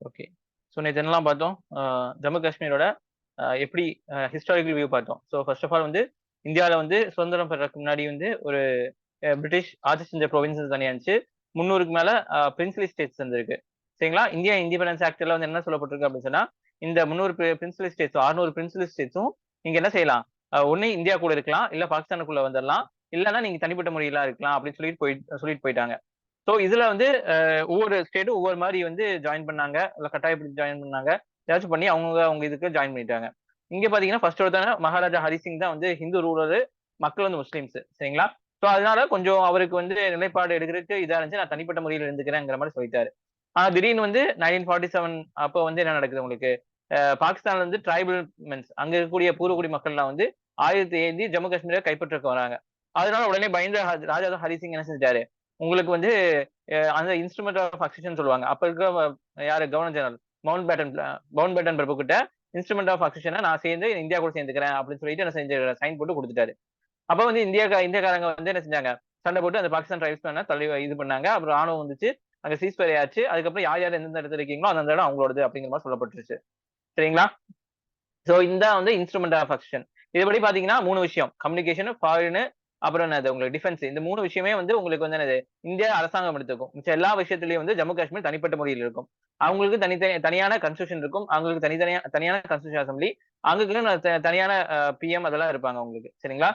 Okay. So நேற்று என்னலாம் பார்த்தோம்? ஜம்மு காஷ்மீரோட எப்படி ஹிஸ்டாரிக்கல் வியூ பார்த்தோம். ஸோ ஃபர்ஸ்ட் ஆஃப் ஆல் வந்து இந்தியாவில் வந்து சுதந்திரம் பெறதுக்கு முன்னாடி வந்து ஒரு பிரிட்டிஷ் ஆட்சி செஞ்ச ப்ரொவின்சஸ் தனியாக இருந்துச்சு. 300க்கு மேல பிரின்ஸ்லி ஸ்டேட்ஸ் இருந்திருக்கு. சரிங்களா? இந்தியா இண்டிபெண்டன்ஸ் ஆக்ட்ல வந்து என்ன சொல்லப்பட்டிருக்கு அப்படின்னு சொன்னா, இந்த 300 பிரின்ஸ்லி ஸ்டேட்ஸ் 600 பிரின்ஸ்லி ஸ்டேட்ஸும் நீங்க என்ன செய்யலாம்? ஒண்ணு இந்தியா கூட இருக்கலாம், இல்ல பாகிஸ்தானுக்குள்ள வந்துடலாம், இல்லைன்னா நீங்க தனிப்பட்ட முறையில இருக்கலாம் அப்படின்னு சொல்லிட்டு போயிட்டாங்க. ஸோ இதுல வந்து ஒவ்வொரு ஸ்டேட்டும் ஒவ்வொரு மாதிரி வந்து ஜாயின் பண்ணாங்க, இல்ல கட்டாயப்படுத்தி ஜாயின் பண்ணாங்க. ஏதாச்சும் பண்ணி அவங்க இதுக்கு ஜாயின் பண்ணிட்டாங்க. இங்க பாத்தீங்கன்னா ஃபர்ஸ்ட் ஒருத்தவங்க மகாராஜா ஹரிசிங் தான் வந்து ஹிந்து ரூலரு, மக்கள் வந்து முஸ்லிம்ஸ். சரிங்களா? ஸோ அதனால கொஞ்சம் அவருக்கு வந்து நிலைப்பாடு எடுக்கிறதுக்கு இதா இருந்துச்சு. நான் தனிப்பட்ட முறையில் இருந்துக்கிறேங்கிற மாதிரி சொல்லிட்டாரு. ஆனா திடீர்னு வந்து 1947 அப்போ வந்து என்ன நடக்குது உங்களுக்கு? பாகிஸ்தான்ல இருந்து டிரைபல் மென்ஸ் அங்க இருக்கக்கூடிய பூர்வகுடி மக்கள்லாம் வந்து ஆயுதத்தை ஏந்தி ஜம்மு காஷ்மீரை கைப்பற்றக்கு வராங்க. அதனால உடனே பயந்த ராஜா ஹரிசிங் என்ன செஞ்சாரு? உங்களுக்கு வந்து அந்த இன்ஸ்ட்ருமெண்ட் ஆஃப் அக்சஷன் சொல்லுவாங்க. அப்ப இருக்க யாரு கவர்னர் ஜெனரல் மவுண்ட் பேட்டன் பிரபு கிட்ட இன்ஸ்ட்ருமெண்ட் ஆஃப் அக்சஷனை நான் சேர்ந்து இந்தியா கூட சேர்ந்துக்கிறேன் அப்படின்னு சொல்லிட்டு என்ன செஞ்சு சைன் போட்டு கொடுத்துட்டாரு. அப்ப வந்து இந்தியாக்காரங்க வந்து என்ன செஞ்சாங்க? சண்டை போட்டு அந்த பாகிஸ்தான் ட்ரைப்ஸ்மேன தள்ளி இது பண்ணாங்க. அப்புறம் ராணுவம் வந்துச்சு. அங்க சீஸ்ஃபயர் ஆச்சு. அதுக்கப்புறம் யார் யார் எந்தெந்த இடத்துல இருக்கீங்களோ அந்த இடம் அவங்களோடது அப்படிங்கிற மாதிரி சொல்லப்பட்டுருச்சு. சரிங்களா? சோ இந்த வந்து இன்ஸ்ட்ருமெண்ட் ஆஃப் அக்ஷன். இதுபடி பாத்தீங்கன்னா 3 விஷயம். கம்யூனிகேஷன், ஃபாரின், அப்புறம் என்னது உங்களுக்கு டிஃபென்ஸ். இந்த 3 விஷயமே வந்து உங்களுக்கு வந்து என்னது இந்தியா அரசாங்கம் எடுத்துக்கும். மிச்ச எல்லா விஷயத்திலயும் வந்து ஜம்மு காஷ்மீர் தனிப்பட்ட முறையில் இருக்கும். அவங்களுக்கு தனியான கான்ஸ்டிடியூஷன் இருக்கும். அவங்களுக்கு தனியான கான்ஸ்டிடியூஷன் அசெம்பிளி. அங்களுக்கு தனியான பிஎம் அதெல்லாம் இருப்பாங்க உங்களுக்கு. சரிங்களா?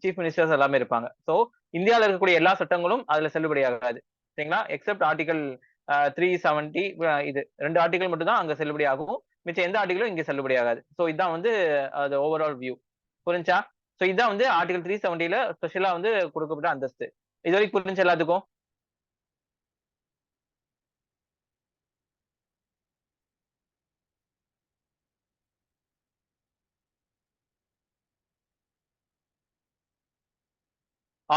சீஃப் மினிஸ்டர்ஸ் எல்லாமே இருப்பாங்க. சோ இந்தியால இருக்கக்கூடிய எல்லா சட்டங்களும் அதுல செல்லுபடியாகாது. சரிங்களா? எக்ஸெப்ட் ஆர்டிகல் 370 இது 2 ஆர்டிகல் மட்டும் தான் அங்க செல்லுபடி ஆகும். மிச்ச எந்த ஆர்டிகளும் இங்க செல்லுபடி ஆகாது. சோ இதான் வந்து அது ஓவரால் வியூ. புரிஞ்சா? சோ இதான் வந்து ஆர்டிகல் 370ல ஸ்பெஷலா வந்து கொடுக்கப்பட்ட அந்தஸ்து. இது வரைக்கும் புரிஞ்சு எல்லாத்துக்கும்?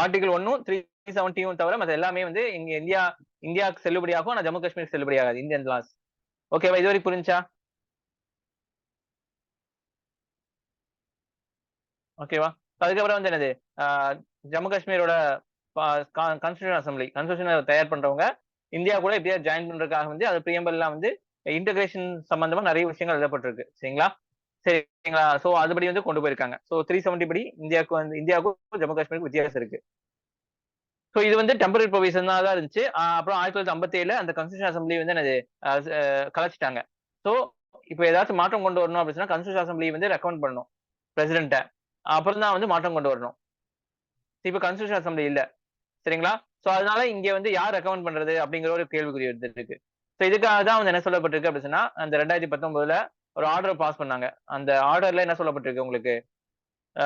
ஆர்டிகல் 1ம் 370யும் தவிர மத்த எல்லாமே வந்து இங்க இந்தியாவுக்கு செல்லுபடியாகும். ஆனா ஜம்மு காஷ்மீர் செல்லுபடி ஆகாது. Indian laws. ஓகேவா? இது வரைக்கும் புரிஞ்சா? ஓகேவா? அதுக்கப்புறம் வந்து என்னது? ஜம்மு காஷ்மீரோட கான்ஸ்டிடியூஷன் அசெம்பிளி கான்ஸ்டிடியூஷன் தயார் பண்றவங்க இந்தியா கூட எப்படியாவது ஜாயின் பண்றதுக்காக வந்து அது பிரியம்பல்லாம் வந்து இன்டகிரேஷன் சம்பந்தமா நிறைய விஷயங்கள் எழுதப்பட்டிருக்கு. சரிங்களா? சரிங்களா? சோ அதுபடி வந்து கொண்டு போயிருக்காங்க. சோ 370 படி இந்தியாவுக்கும் ஜம்மு காஷ்மீருக்கும் வித்தியாசம் இருக்கு. சோ இது வந்து டெம்பரரி ப்ரொவிஷன் தான் இருந்துச்சு. அப்புறம் 1957 அந்த கான்ஸ்டிடியூஷன் அசெம்பிளி வந்து என்னது கலைச்சிட்டாங்க. சோ இப்ப ஏதாச்சும் மாற்றம் கொண்டு வரணும் அப்படின்னா கான்ஸ்டிடியூஷன் அசெம்பிளி வந்து ரெக்கமெண்ட் பண்ணணும் பிரசிடென்ட்ட. அப்புறம் தான் வந்து மாற்றம் கொண்டு வரணும். இப்ப கான்ஸ்டிடியூஷன் அசெம்பிளி இல்ல. சரிங்களா? சோ அதனால இங்க வந்து யார் ரெக்கமெண்ட் பண்றது அப்படிங்கிற ஒரு கேள்விக்குறி இருக்கு. சோ இதுக்காக தான் வந்து என்ன சொல்லப்பட்டிருக்கு அப்படின்னு சொன்னா, அந்த 2019ல ஒரு ஆர்டர் பாஸ் பண்ணாங்க. அந்த ஆர்டர்ல என்ன சொல்லப்பட்டிருக்கு உங்களுக்கு? ஆ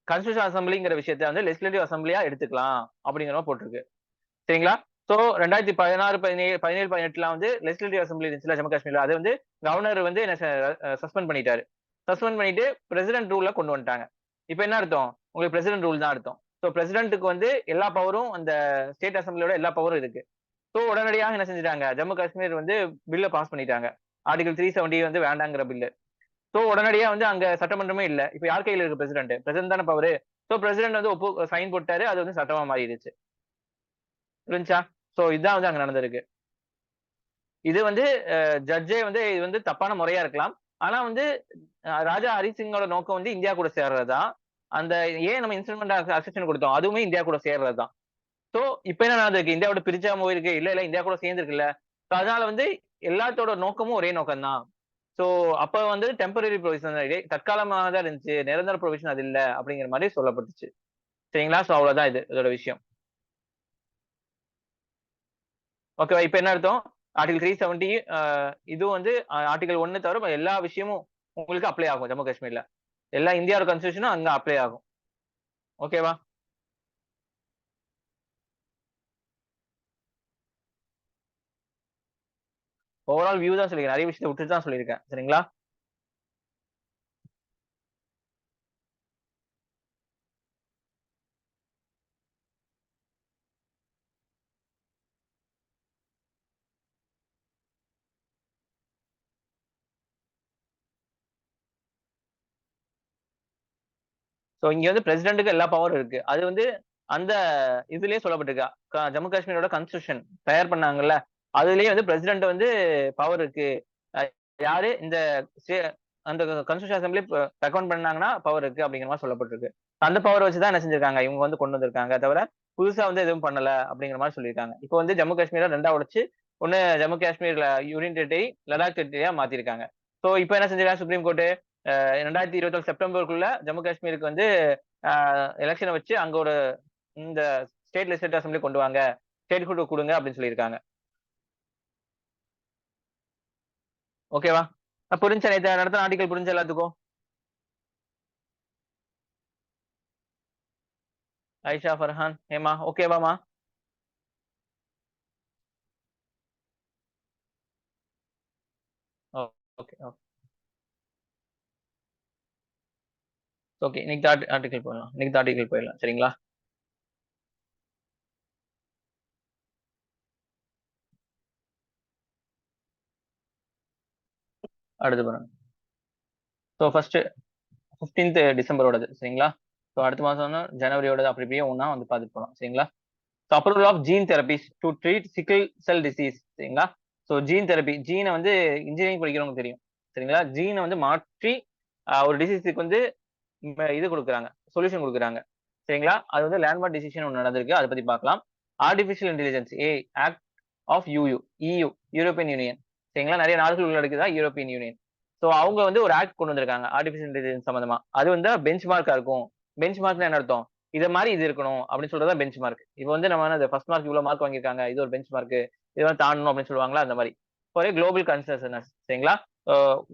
கான்ஸ்டிடியூஷன் அசெம்பிளிங்கிற விஷயத்த வந்து லெஜிஸ்லேட்டிவ் அசெம்பிளியா எடுத்துக்கலாம் அப்படிங்கிற மாதிரி போட்டிருக்கு. சரிங்களா? சோ 2016, 17, 17, 18ல வந்து லெஜிஸ்லேட்டிவ் அசெம்பிளி இருந்துச்சுல ஜம்மு காஷ்மீர்ல. அது வந்து கவர்னர் வந்து என்ன சஸ்பெண்ட் பண்ணிட்டாரு. சஸ்பெண்ட் பண்ணிட்டு பிரசிடென்ட் ரூல்ல கொண்டு வந்துட்டாங்க. இப்ப என்ன அர்த்தம்? உங்களுக்கு பிரசிடென்ட் ரூல் தான் அர்த்தம். சோ பிரசிடென்ட்க்கு வந்து எல்லா பவரும் அந்த ஸ்டேட் அசெம்பிளியோட எல்லா பவரும் இருக்கு. சோ உடனடியாக என்ன செஞ்சுட்டாங்க? ஜம்மு காஷ்மீர் வந்து பில்ல பாஸ் பண்ணிட்டாங்க. ஆர்டிகல் 370 வந்து வேண்டாங்கிற பில்லு. சோ உடனடியா வந்து அங்க சட்டமன்றமே இல்ல. இப்ப யார் கையில இருக்கு பிரசிடென்ட்? பிரசிடென்ட் தானே பவரு. சோ பிரசிடென்ட் வந்து சைன் போட்டாரு. அது வந்து சட்டமா மாறிடுச்சு. புரிஞ்சா? சோ இதான் வந்து அங்க நடந்திருக்கு. இது வந்து ஜட்ஜே வந்து இது வந்து தப்பான முறையா இருக்கலாம். ஆனா வந்து ராஜா ஹரி சிங்கோட நோக்கம் வந்து இந்தியா கூட சேர்றது தான். அந்த ஏன் நம்ம இன்ஸ்ட்ருமென்ட் அக்செஷன் குடுத்தோம். அதுவுமே இந்தியா கூட சேர்றது தான். சோ இப்ப என்ன நடந்திருக்கு? இந்தியாவோட பிரிச்சா போயிருக்கு. இல்ல இந்தியா கூட சேர்ந்திருக்குல்ல. சோ அதனால வந்து எல்லாத்தோட நோக்கமும் ஒரே நோக்கம் தான். சோ அப்ப வந்து டெம்பரரி புரோவிஷன் தற்காலமாக தான் இருந்துச்சு. நிரந்தர புரோவிஷன் அது இல்ல அப்படிங்கிற மாரி சொல்லப்பட்டுச்சு. சரிங்களா? சோ அவ்வளவுதான் இதோட விஷயம். ஓகேவா? இப்ப என்ன அர்த்தம்? ஆர்டிகில் 370 இதுவும் வந்து ஆர்டிகில் 1 தவிர எல்லா விஷயமும் உங்களுக்கு அப்ளை ஆகும் ஜம்மு காஷ்மீர்ல. எல்லா இந்தியாவோட கான்ஸ்டிடியூஷனும் அங்க அப்ளை ஆகும். ஓகேவா? ஓவரால் வியூ தான் சொல்லிருக்கேன். நெறைய விஷயத்த விட்டுட்டு தான் சொல்லியிருக்கேன். சரிங்களா? சோ இங்க வந்து பிரசிடென்ட்க்கு எல்லா பவரும் இருக்கு. அது வந்து அந்த இதுலயே சொல்லப்பட்டிருக்கு. ஜம்மு காஷ்மீரோட கான்ஸ்டிடியூஷன் தயார் பண்ணாங்கல்ல. அதுலயே வந்து பிரசிடென்ட் வந்து பவர் இருக்கு. யாரு இந்த அந்த கான்ஸ்டிடியூஷன் அசெம்பிளி ரெக்கமெண்ட் பண்ணாங்கன்னா பவர் இருக்கு அப்படிங்கிற மாதிரி சொல்லப்பட்டிருக்கு. அந்த பவர் வச்சுதான் என்ன செஞ்சிருக்காங்க இவங்க வந்து கொண்டு வந்திருக்காங்க தவிர புதுசா வந்து எதுவும் பண்ணல அப்படிங்கிற மாதிரி சொல்லியிருக்காங்க. இப்போ வந்து ஜம்மு காஷ்மீரை 2ஆ உடைச்சு ஒண்ணு ஜம்மு காஷ்மீர்ல யூனியன் டெரிட்டரி, லடாக் டெரிட்டரியா மாத்திருக்காங்க. சோ இப்போ என்ன செஞ்சிருக்காங்க சுப்ரீம் கோர்ட் 2021 செப்டம்பருக்குள்ள ஜம்மு காஷ்மீருக்கு வந்து எலெக்ஷனை வச்சு அங்க ஒரு இந்த ஸ்டேட் லெஜிஸ்லேட்டிவ் அசெம்பிளி கொண்டு வாங்க, ஸ்டேட் ஹுட் கொடுங்க அப்படின்னு சொல்லியிருக்காங்க. ஓகேவா? புரிஞ்சா நேத்து நடத்தின ஆர்டிகல் புரிஞ்ச எல்லாத்துக்கும்? ஐஷா, ஃபர்ஹான், ஹேமா ஓகேவாமா? Okay okay. இன்னைக்கு ஆர்டிகல் போயிடலாம். இன்னைக்கு ஆர்டிகல் போயிடலாம் சரிங்களா? அடுத்து பாருங்க. ஸோ ஃபர்ஸ்ட் 15th டிசம்பரோடது சரிங்களா? ஸோ அடுத்த மாசம் ஜனவரியோடது அப்படி இப்படியே ஒண்ணா வந்து பார்த்துட்டு போகலாம் சரிங்களா? So approval of gene therapies to treat sickle cell disease சரிங்களா? ஸோ ஜீன் தெரப்பி ஜீனை வந்து இன்ஜினியரிங் படிக்கிறவங்க தெரியும் சரிங்களா? ஜீனை வந்து மாற்றி ஒரு டிசீஸுக்கு வந்து இது கொடுக்குறாங்க, சொல்யூஷன் கொடுக்குறாங்க சரிங்களா? அது வந்து லேண்ட்மார்க் டிசிஷன் ஒன்று நடந்திருக்கு, அதை பத்தி பார்க்கலாம். ஆர்டிஃபிஷியல் இன்டெலிஜென்ஸ் ஆக்ட் ஆஃப் யூ யூரோப்பியன் யூனியன் சரிங்களா? நிறைய நாடுகள் உள்ளடக்குதா யூரோப்பியன் யூனியன். ஸோ அவங்க வந்து ஒரு ஆக்ட் கொண்டு வந்திருக்காங்க ஆர்டிஃபிஷியல் இன்டெலிஜென்ஸ் சம்பந்தமா. அது வந்து பெஞ்ச் மார்க்கா இருக்கும். பெஞ்ச் மார்க்னா என்ன அர்த்தம்? இதை மாதிரி இது இருக்கணும் அப்படின்னு சொல்றதா பெஞ்ச் மார்க். இப்போ வந்து நம்ம ஃபர்ஸ்ட் மார்க் இவ்வளவு மார்க் வாங்கியிருக்காங்க, இது ஒரு பெஞ்ச் மார்க், இதெல்லாம் தாண்டணும் அப்படின்னு சொல்லுவாங்களா அந்த மாதிரி. ஒரே குளோபல் கன்சர்னஸ் சரிங்களா?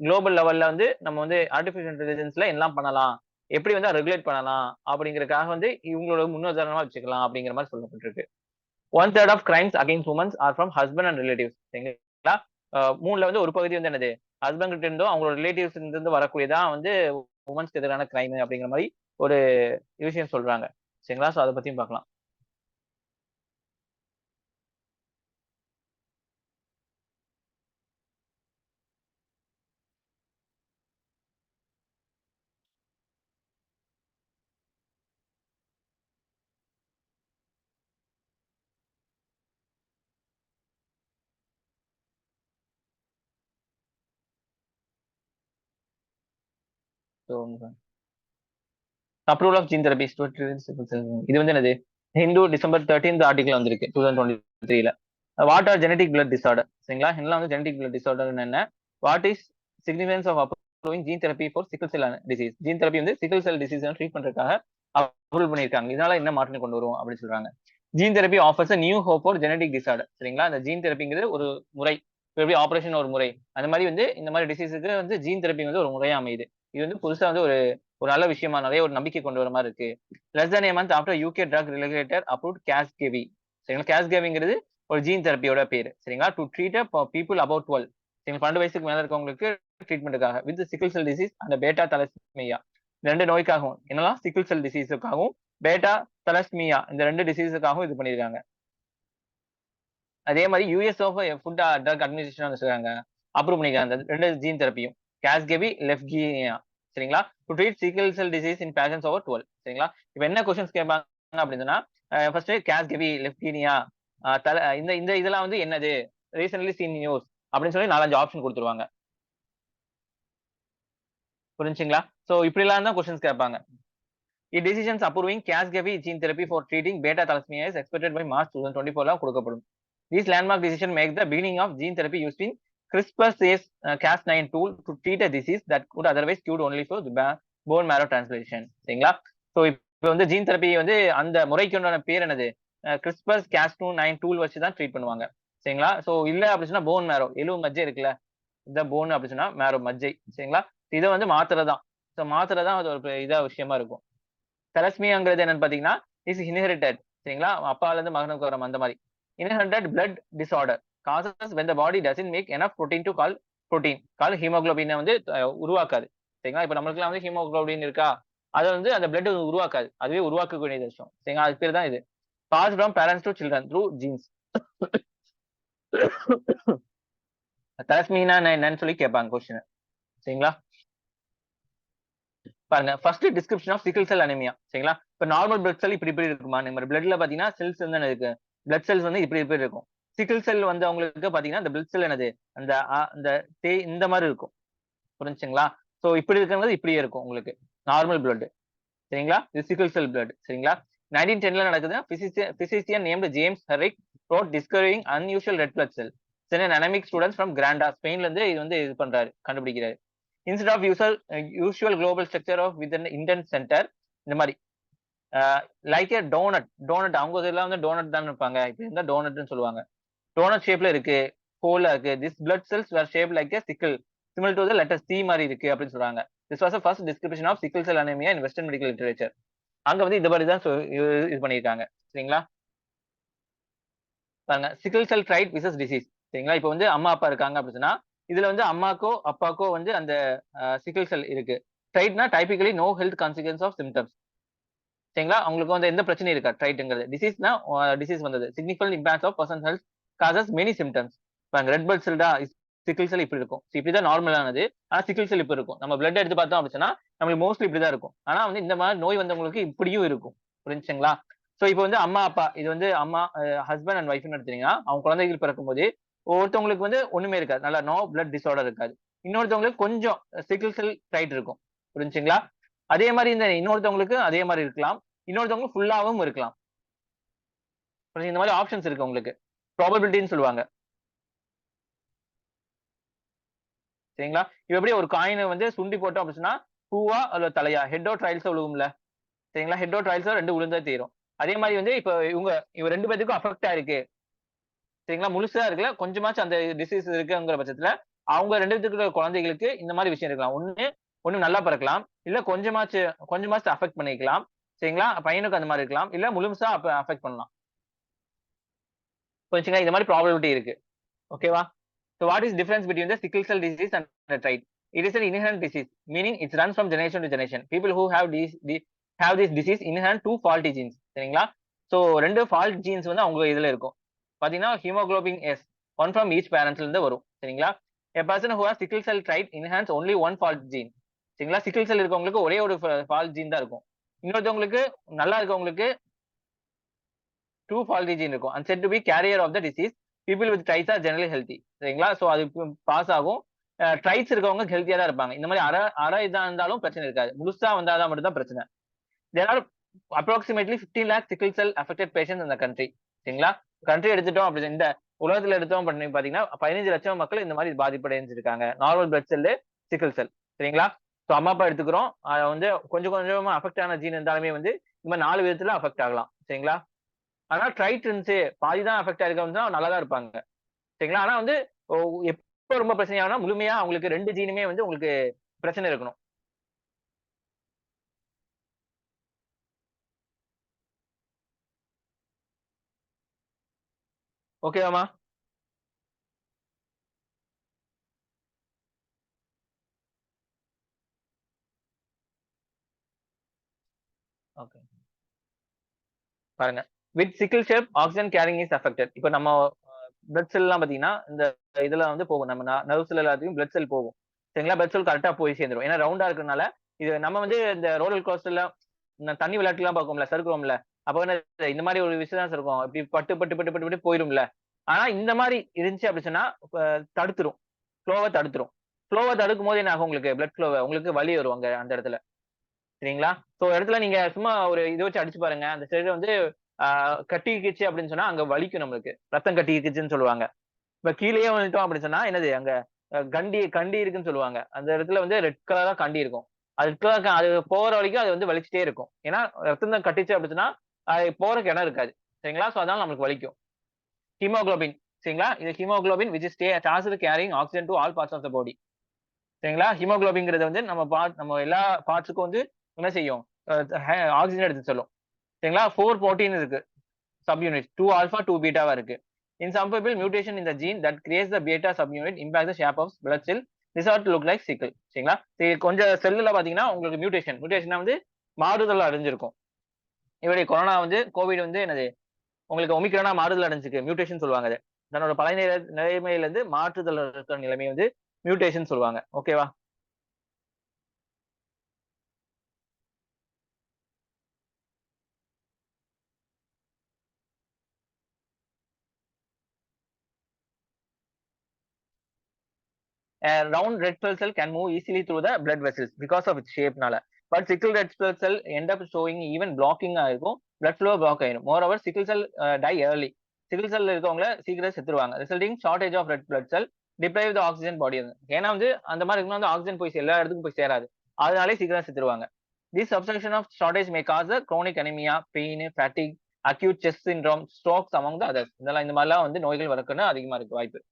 குளோபல் லெவல்ல வந்து நம்ம வந்து ஆர்டிஃபிஷியல் இன்டெலிஜென்ஸ்ல எல்லாம் பண்ணலாம், எப்படி வந்து ரெகுலேட் பண்ணலாம் அப்படிங்கறதுக்காக வந்து இவங்களோட முன்னுதாரணமா வச்சுக்கலாம் அப்படிங்கிற மாதிரி சொல்லப்பட்டிருக்கு. 1/3 of crimes against womens are from husband and relatives சரிங்களா? மூணுல வந்து ஒரு பகுதி வந்து என்னது ஹஸ்பண்ட் கிட்ட இருந்தோ அவங்களோட ரிலேட்டிவ்ஸ் இருந்து வரக்கூடியதான் வந்து உமன்ஸ்க்கு எதிரான கிரைம் அப்படிங்கிற மாதிரி ஒரு விஷயம் சொல்றாங்க சரிங்களா? சோ அதை பத்தியும் பார்க்கலாம். அப்ரூவல் ஆஃப் ஜீன் தெரபி இது வந்து என்னது ஹிந்து டிசம்பர் 13th ஆர்டிகல் வந்திருக்கு 2023ல. What are genetic blood disorder சரிங்களா? இதெல்லாம் வந்து ஜெனடிக் பிளட் டிசார்டர் என்ன? What is significance of approving gene therapy for sickle cell disease? Gene therapy வந்து சிக்கல் செல் டிசீஸ் ட்ரீட் பண்றதுக்காக அப்ரூவல் பண்ணியிருக்காங்க. இதனால என்ன மாற்றம் கொண்டு வரும் அப்படின்னு சொல்றாங்க. Gene therapy offers new hope for genetic disorder சரிங்களா? இந்த ஜீன் தெரப்பிங்கிறது ஒரு முறை, எப்படி ஆபரேஷன் ஒரு முறை, அந்த மாதிரி வந்து இந்த மாதிரி டிசீஸுக்கு வந்து ஜீன் தெரப்பி வந்து ஒரு முறையா அமையுது. இது வந்து புதுசா வந்து ஒரு ஒரு நல்ல விஷயமா நிறைய ஒரு நம்பிக்கை கொண்டு வர மாதிரி இருக்கு. Less than a month after UK drug regulator approved Casgevy சரிங்களா? Casgevyங்கிறது ஒரு ஜீன் தெரப்பியோட பேரு சரிங்களா? டு ட்ரீட் பீப்புள் அபவுட் 12 சரிங்களா? 12 வயசுக்கு மேல இருக்கவங்களுக்கு ட்ரீட்மெண்ட்டுக்காக வித் சிக்கிள் செல் டிசீஸ் அந்த பேட்டா தலஸ்மியா ரெண்டு நோய்க்காகவும் என்னெல்லாம் சிக்கிள் செல் டிசீஸுக்காகவும் பேட்டா தலஸ்மியா இந்த ரெண்டு டிசீஸுக்காகவும் இது பண்ணியிருக்காங்க. அதே மாதிரி US of food drug administration வச்சிருக்காங்க, அப்ரூவ் பண்ணிருக்காங்க அந்த ரெண்டு ஜீன் தெரப்பியும். காஸ்கெவி லெஃப்கினியா சரிங்களா? டு ட்ரீட் சிக்கல் செல் டிசீஸ் இன் பேஷன்ஸ் ஓவர் 12 சரிங்களா? இப்போ என்ன கொஸ்டின்ஸ் கேட்பாங்க அப்படின்னா ஃபர்ஸ்ட் காஸ்கெவி லெஃப்கினியா இந்த இந்த இதெல்லாம் வந்து என்னது ரீசென்ட்லி சீன் நியூஸ் அப்படின்னு சொல்லி 4-5 ஆப்ஷன் கொடுத்துருவாங்க. புரிஞ்சுங்களா? சோ இப்படி எல்லாம் தான் கொஸ்டின்ஸ் கேட்பாங்க. decisions approving Casgevy gene therapy for treating beta thalassemia is expected by March 2024 கொடுக்கப்படும். These landmark decision make the beginning of gene therapy used in CRISPR-Cas Cas9 tool to treat a disease that could otherwise cured only for bone marrow transplantation. சரிங்களா? So இப்போ வந்து gene therapy வந்து அந்த முறைக்கு உண்டான பேர் என்னது? CRISPR Cas9 டூல் வச்சு தான் ட்ரீட் பண்ணுவாங்க சரிங்களா? சோ இல்ல அப்படி சொன்னா போன் மேரோ எலும்பு மஜ்ஜை இருக்குல்ல, இந்த போன் அப்படி சொன்னா மேரோ மஜ்ஜை சரிங்களா? இதை வந்து மாத்துறதான். சோ மாத்துறதான் அது ஒரு இதா விஷயமா இருக்கும். தலஸ்மியாங்கிறது என்னன்னு பாத்தீங்கன்னா இஸ் இன்ஹெரிட்டட் சரிங்களா? அப்பால இருந்து மகனுக்கு வரும் அந்த மாதிரி. Inherited blood disorder causes when the body doesn't make enough protein to call protein கால் ஹீமோகுளோபினை வந்து உருவாக்காது சரிங்களா? இப்ப நம்மளுக்குலாம் வந்து ஹீமோகுளோபின் இருக்கா, அதை வந்து அந்த பிளட் உருவாக்காது, அதுவே உருவாக்கக்கூடிய விஷயம் சரிங்களா? அது பேர் தான் இது. Pass from parents to children through genes. Thalassemia என்னன்னு சொல்லி கேட்பாங்க கொஸ்டின் சரிங்களா? பாருங்க first description of sickle cell anaemia சரிங்களா? இப்ப நார்மல் பிளட் செல் இப்படி இப்படி இருக்குமா? நம்ம பிளட்ல பாத்தீங்கன்னா செல்ஸ் வந்து இருக்கு, பிளட் செல்ஸ் வந்து இப்படி இப்படி இருக்கும் சிக்கிள் செல் வந்து அவங்களுக்கு பாத்தீங்கன்னா இந்த பிளட் செல் என்னது அந்த அந்த இந்த மாதிரி இருக்கும். புரிஞ்சுங்களா? சோ இப்படி இருக்கிறது இப்படியே இருக்கும் உங்களுக்கு நார்மல் பிளட். சரிங்களா? இது சிக்கிள் செல் பிளட். சரிங்களா? 1910ல நடக்குது. Physician named James Herrick wrote discovering unusual red blood cell. Seen an anaemic students from Grenada ஸ்பெயின்ல இருந்து இது வந்து இது பண்றாரு, கண்டுபிடிக்கிறாரு. Instead of usual global structure of with an indent centre இந்த மாதிரி லைக் ஏ டோனட். டோனட் அவங்க இதெல்லாம் வந்து டோனட் தான் இருப்பாங்க. இப்ப இருந்தா டோனட்னு சொல்லுவாங்க. டோனட் ஷேப்ல இருக்கு, ஹோலா இருக்கு. This blood cells were shape like a sickle similar to the letter C மாதிரி இருக்கு அப்படின்னு சொல்றாங்க. This was first description of sickle cell anaemia in western medical literature. அங்க வந்து இந்த மாதிரி தான் இது பண்ணியிருக்காங்க. சரிங்களா? பாருங்க, sickle cell trait versus disease. சரிங்களா? இப்போ வந்து அம்மா அப்பா இருக்காங்க அப்படின்னா இதுல வந்து அம்மாக்கோ அப்பாக்கோ வந்து அந்த சிக்கிள் செல் இருக்கு. ட்ரைட்னா typically no health consequence of symptoms. சரிங்களா? அவங்களுக்கு வந்து எந்த பிரச்சனையும் இருக்கா ட்ரைட்டுங்கிறது. டிசீஸ்னா டிசீஸ் வந்தது significant impact of person health causes many symptoms. பாருங்க, ரெட் பிளட் செல்டா சிக்கிள் செல் இப்படி இருக்கும். இப்படிதான் நார்மலானது. ஆனா சிக்கிள் செல் இப்படி இருக்கும். நம்ம பிளட் எடுத்து பார்த்தோம் அப்படின்னா நம்மளுக்கு மோஸ்ட்லி இப்படிதான் இருக்கும். ஆனா வந்து இந்த மாதிரி நோய் வந்தவங்களுக்கு இப்படியும் இருக்கும். புரிஞ்சுங்களா? சோ இப்போ வந்து அம்மா அப்பா இது வந்து அம்மா ஹஸ்பண்ட் அண்ட் ஒய்ஃப்னு எடுத்தீங்கன்னா அவங்க குழந்தைகள் பிறக்கும் போது ஒருத்தவங்களுக்கு வந்து ஒண்ணுமே இருக்காது, நல்லா நோ பிளட் டிசார்டர் இருக்காது. இன்னொருத்தவங்களுக்கு கொஞ்சம் சிக்கிள் செல் ட்ரைட் இருக்கும். புரிஞ்சுங்களா? அதே மாதிரி இந்த இன்னொருத்தவங்களுக்கு அதே மாதிரி இருக்கலாம், இன்னொருத்தவங்க ஃபுல்லாவும் இருக்கலாம். இந்த மாதிரி ஆப்ஷன்ஸ் இருக்கு உங்களுக்கு. ப்ராபபிலிட்டின்னு சொல்லுவாங்க. சரிங்களா? இப்ப எப்படி ஒரு காயின வந்து சுண்டி போட்டோம் அப்படின்னா பூவா அல்ல தலையா ஹெட்டோ ட்ரைல்ஸா விழுகும்ல. சரிங்களா? ஹெட்டோ ட்ரைல்ஸா 2 விழுந்தா தீரும். அதே மாதிரி வந்து இப்ப இவங்க 2 பேத்துக்கும் அஃபெக்ட் ஆயிருக்கு. சரிங்களா? முழுசா இருக்குல்ல, கொஞ்சமாச்சும் அந்த டிசீஸ் இருக்குங்கிற பட்சத்துல அவங்க 2 பேத்துக்கு இருக்கிற குழந்தைகளுக்கு இந்த மாதிரி விஷயம் இருக்கலாம். ஒண்ணு நல்லா பிறக்கலாம். இல்ல கொஞ்சமாச்சும் அஃபெக்ட் பண்ணிக்கலாம். சரிங்களா? பையனுக்கு அந்த மாதிரி இருக்கலாம். இல்ல முழுசா அஃபெக்ட் பண்ணலாம். புரிஞ்சுங்களா? இந்த மாதிரி ப்ராபபிலிட்டி இருக்கு. ஓகேவா? So what is difference between the sickle cell disease and the trait? It is an inherent disease, meaning it runs from generation to generation. People who have this disease inherit 2 faulty genes. சரிங்களா? So 2 fault genes வந்து அவங்க இதுல இருக்கும். பாத்தீங்கன்னா haemoglobin S, one from each parents ல இருந்து வரும். சரிங்களா? A person who has sickle cell trait inherits only one fault gene. சரிங்களா? சிக்கிள் செல் இருக்கவங்களுக்கு ஒரே ஒரு fault gene தான் இருக்கும். இன்னொருத்தவங்களுக்கு நல்லா இருக்கவங்களுக்கு 2 faulty gene இருக்கும். And said to be carrier of the disease. People with trites are generally healthy. சரிங்களா? சோ அது பாஸ் ஆகும். ட்ரைட்ஸ் இருக்கவங்க ஹெல்த்தியா தான் இருப்பாங்க. இந்த மாதிரி அரை இதா இருந்தாலும் பிரச்சனை இருக்காது. முழுசா வந்தாதான் மட்டும் தான் பிரச்சனை. There are approximately 15 lakh sickle cell affected patients in the country. சரிங்களா? கண்ட்ரி எடுத்துட்டோம் அப்படி இந்த உலகத்துல எடுத்தோம் பண்ணி பாத்தீங்கன்னா 15 லட்சம் மக்கள் இந்த மாதிரி பாதிப்படைஞ்சிருக்காங்க. நார்மல் பிளட் செல்லு, சிக்கிள் செல். சரிங்களா? சோ அம்மா அப்பா எடுத்துக்கிறோம். வந்து கொஞ்சம் கொஞ்சமா அஃபெக்ட் ஆன ஜீன் இருந்தாலுமே வந்து இந்த மாதிரி 4 விதத்துல அஃபெக்ட் ஆகலாம். சரிங்களா? ஆனா ட்ரைட் இருந்துச்சு பாதி தான் அஃபெக்ட் ஆயிருக்கவங்க நல்லா தான் இருப்பாங்க. சரிங்களா? ஆனா வந்து ஒ எப்ப ரொம்ப பிரச்சனை ஆகும்னா முழுமையா அவங்களுக்கு 2 ஜீனுமே வந்து உங்களுக்கு பிரச்சனை இருக்கணும். ஓகேவாம்மா? ஓகே. பாருங்க. With sickle cell oxygen carrying is affected. இப்ப நம்ம பிளட் செல்லாம் பாத்தீங்கன்னா, இந்த இதுல வந்து போகும். நம்ம நர்வ் செல் எல்லாத்தையும் பிளட் செல் போகும். சரிங்களா? பிளட் செல் கரெக்ட்டா போய் சேர்ந்துரும். ஏன்னா ரவுண்டா இருக்கறனால, இது நம்ம வந்து இந்த ரோலர் கோஸ்டர்ல இந்த தண்ணி விளையாட்டுலாம் பார்க்கும்ல, சறுக்குறோம்ல. அப்ப வந்து இந்த மாரி ஒரு விஷயம் தான் இருக்கும். இப்டி பட்டு, பட்டு, பட்டு, பட்டு, பட்டு போயிரும்ல. ஆனா இந்த மாரி இருந்துச்சு அப்டி சொன்னா, தடுத்துரும். ஃப்ளோவ தடுத்துரும். ஃப்ளோவ தடுக்கும்போது என்ன ஆகும் உங்களுக்கு? பிளட் ஃப்ளோவ உங்களுக்கு வலி வரும் அங்க அந்த இடத்துல. சரிங்களா? சோ இடத்துல நீங்க சும்மா ஒரு இத வச்சு அடிச்சு பாருங்க. அந்த சைடு வந்து ஆ கட்டிக்கிச்சு அப்டின்னு சொன்னா, அங்க வலிக்கும் நம்மளுக்கு. ரத்தம் கட்டிக்கிச்சுன்னு சொல்லுவாங்க. இப்ப கீழயே விழுந்துட்டோம் அப்டின்னு சொன்னா, என்னது அங்க கண்டி கண்டி இருக்குன்னு சொல்லுவாங்க. அந்த இடத்துல வந்து ரெட் கலரா கண்டி இருக்கும். அது ரெட் கலர் அது போற வரைக்கும் அது வந்து வலிச்சுட்டே இருக்கும். ஏன்னா ரத்தம் தான் கட்டிச்சு அப்டி சொன்னா, அது போறதுக்கு இடம் இருக்காது. சரிங்களா? சோ அதனால நம்மளுக்கு வலிக்கும். ஹீமோகுளோபின். சரிங்களா? இது haemoglobin which is tasked carrying oxygen to all parts of the body. சரிங்களா? ஹீமோகுளோபின்ங்கிறது வந்து நம்ம எல்லா பார்ட்ஸ்க்கும் வந்து என்ன செய்யும்? ஆக்ஸிஜன் எடுத்து செல்லும். சரிங்களா? 4 புரோட்டீன் இருக்கு. subunits. 2 alpha, 2 beta-வா இருக்கு. In some people, mutation in the gene that creates the beta subunit impacts the shape of blood cell. This ought to look like sickle. சரிங்களா? கொஞ்சம் செல்லுல பாத்தீங்கன்னா உங்களுக்கு மியூட்டேஷன்னா வந்து மாறுதல் அடைஞ்சிருக்கும். இப்படி கொரோனா வந்து கோவிட் வந்து என்னது உங்களுக்கு ஒமிக்ரானா மாறுதல் அடைஞ்சிருக்கு. மியூட்டேஷன் சொல்லுவாங்க அத. தன்னோட பழைய நிலைமையில இருந்து மாற்றுதல் இருக்கிற நிலைமை வந்து மியூட்டேஷன் சொல்லுவாங்க. ஓகேவா? round red blood cell can move easily through the blood vessels because of its shape நால. But sickle red blood cell end up showing even blocking ஆயிருக்கும், blood flow block ஆயிரும். Moreover, sickle cell die early. சிக்கிள் cell இருக்கவங்கள சீக்கிரம் செத்துருவாங்க, resulting shortage of red blood cell, deprive the oxygen body. ஏன்னா வந்து அந்த மாதிரி இருக்கணும், வந்து ஆக்சிஜன் போய் எல்லா இடத்துக்கும் போய் சேராது, அதனாலே சீக்கிரம் செத்துருவாங்க. This substruction of shortage may cause chronic anaemia, pain, fatigue, acute chest syndrome, strokes among the others. இதெல்லாம் இந்த மாதிரிலாம் வந்து நோய்கள் வரக்குன்னு அதிகமா இருக்கு வாய்ப்பு.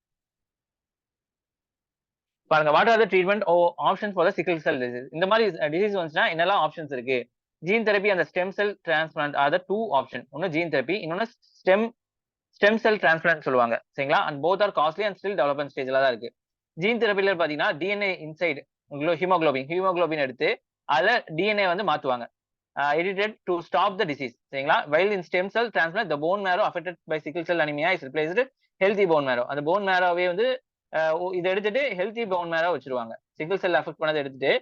பாருங்க, what are the treatment uh options for the sickle cell disease. இந்த மாதிரி டிசீஸ் வந்துச்சுன்னா என்னெல்லாம் ஆப்ஷன்ஸ் இருக்கு? ஜீன் தெரப்பி அந்த stem cell transplant are the two option. ஒன்னு ஜீன் தெரப்பி, இன்னொன்னு ஸ்டெம் செல் டிரான்ஸ்பிளான்ட் சொல்லுவாங்க, சரிங்களா. And both are costly and still development ஸ்டேஜ்ல தான் இருக்கு. ஜீன் தெரப்பில பாத்தீங்கன்னா டிஎன்ஏ இன்சைட் ஹீமோகுளோபின் எடுத்து அதுல டிஎன்ஏ வந்து மாத்துவாங்க, edited to stop the disease, சரிங்களா. While in stem cell transplant the bone marrow affected by sickle cell anaemia is replaced healthy bone marrow. அந்த போன் மேரோவே வந்து இதை எடுத்துட்டு ஹெல்தி போன் மேரோ வச்சிருவாங்க. சிக்கிள் செல் அஃபெக்ட் பண்ணதை எடுத்துட்டு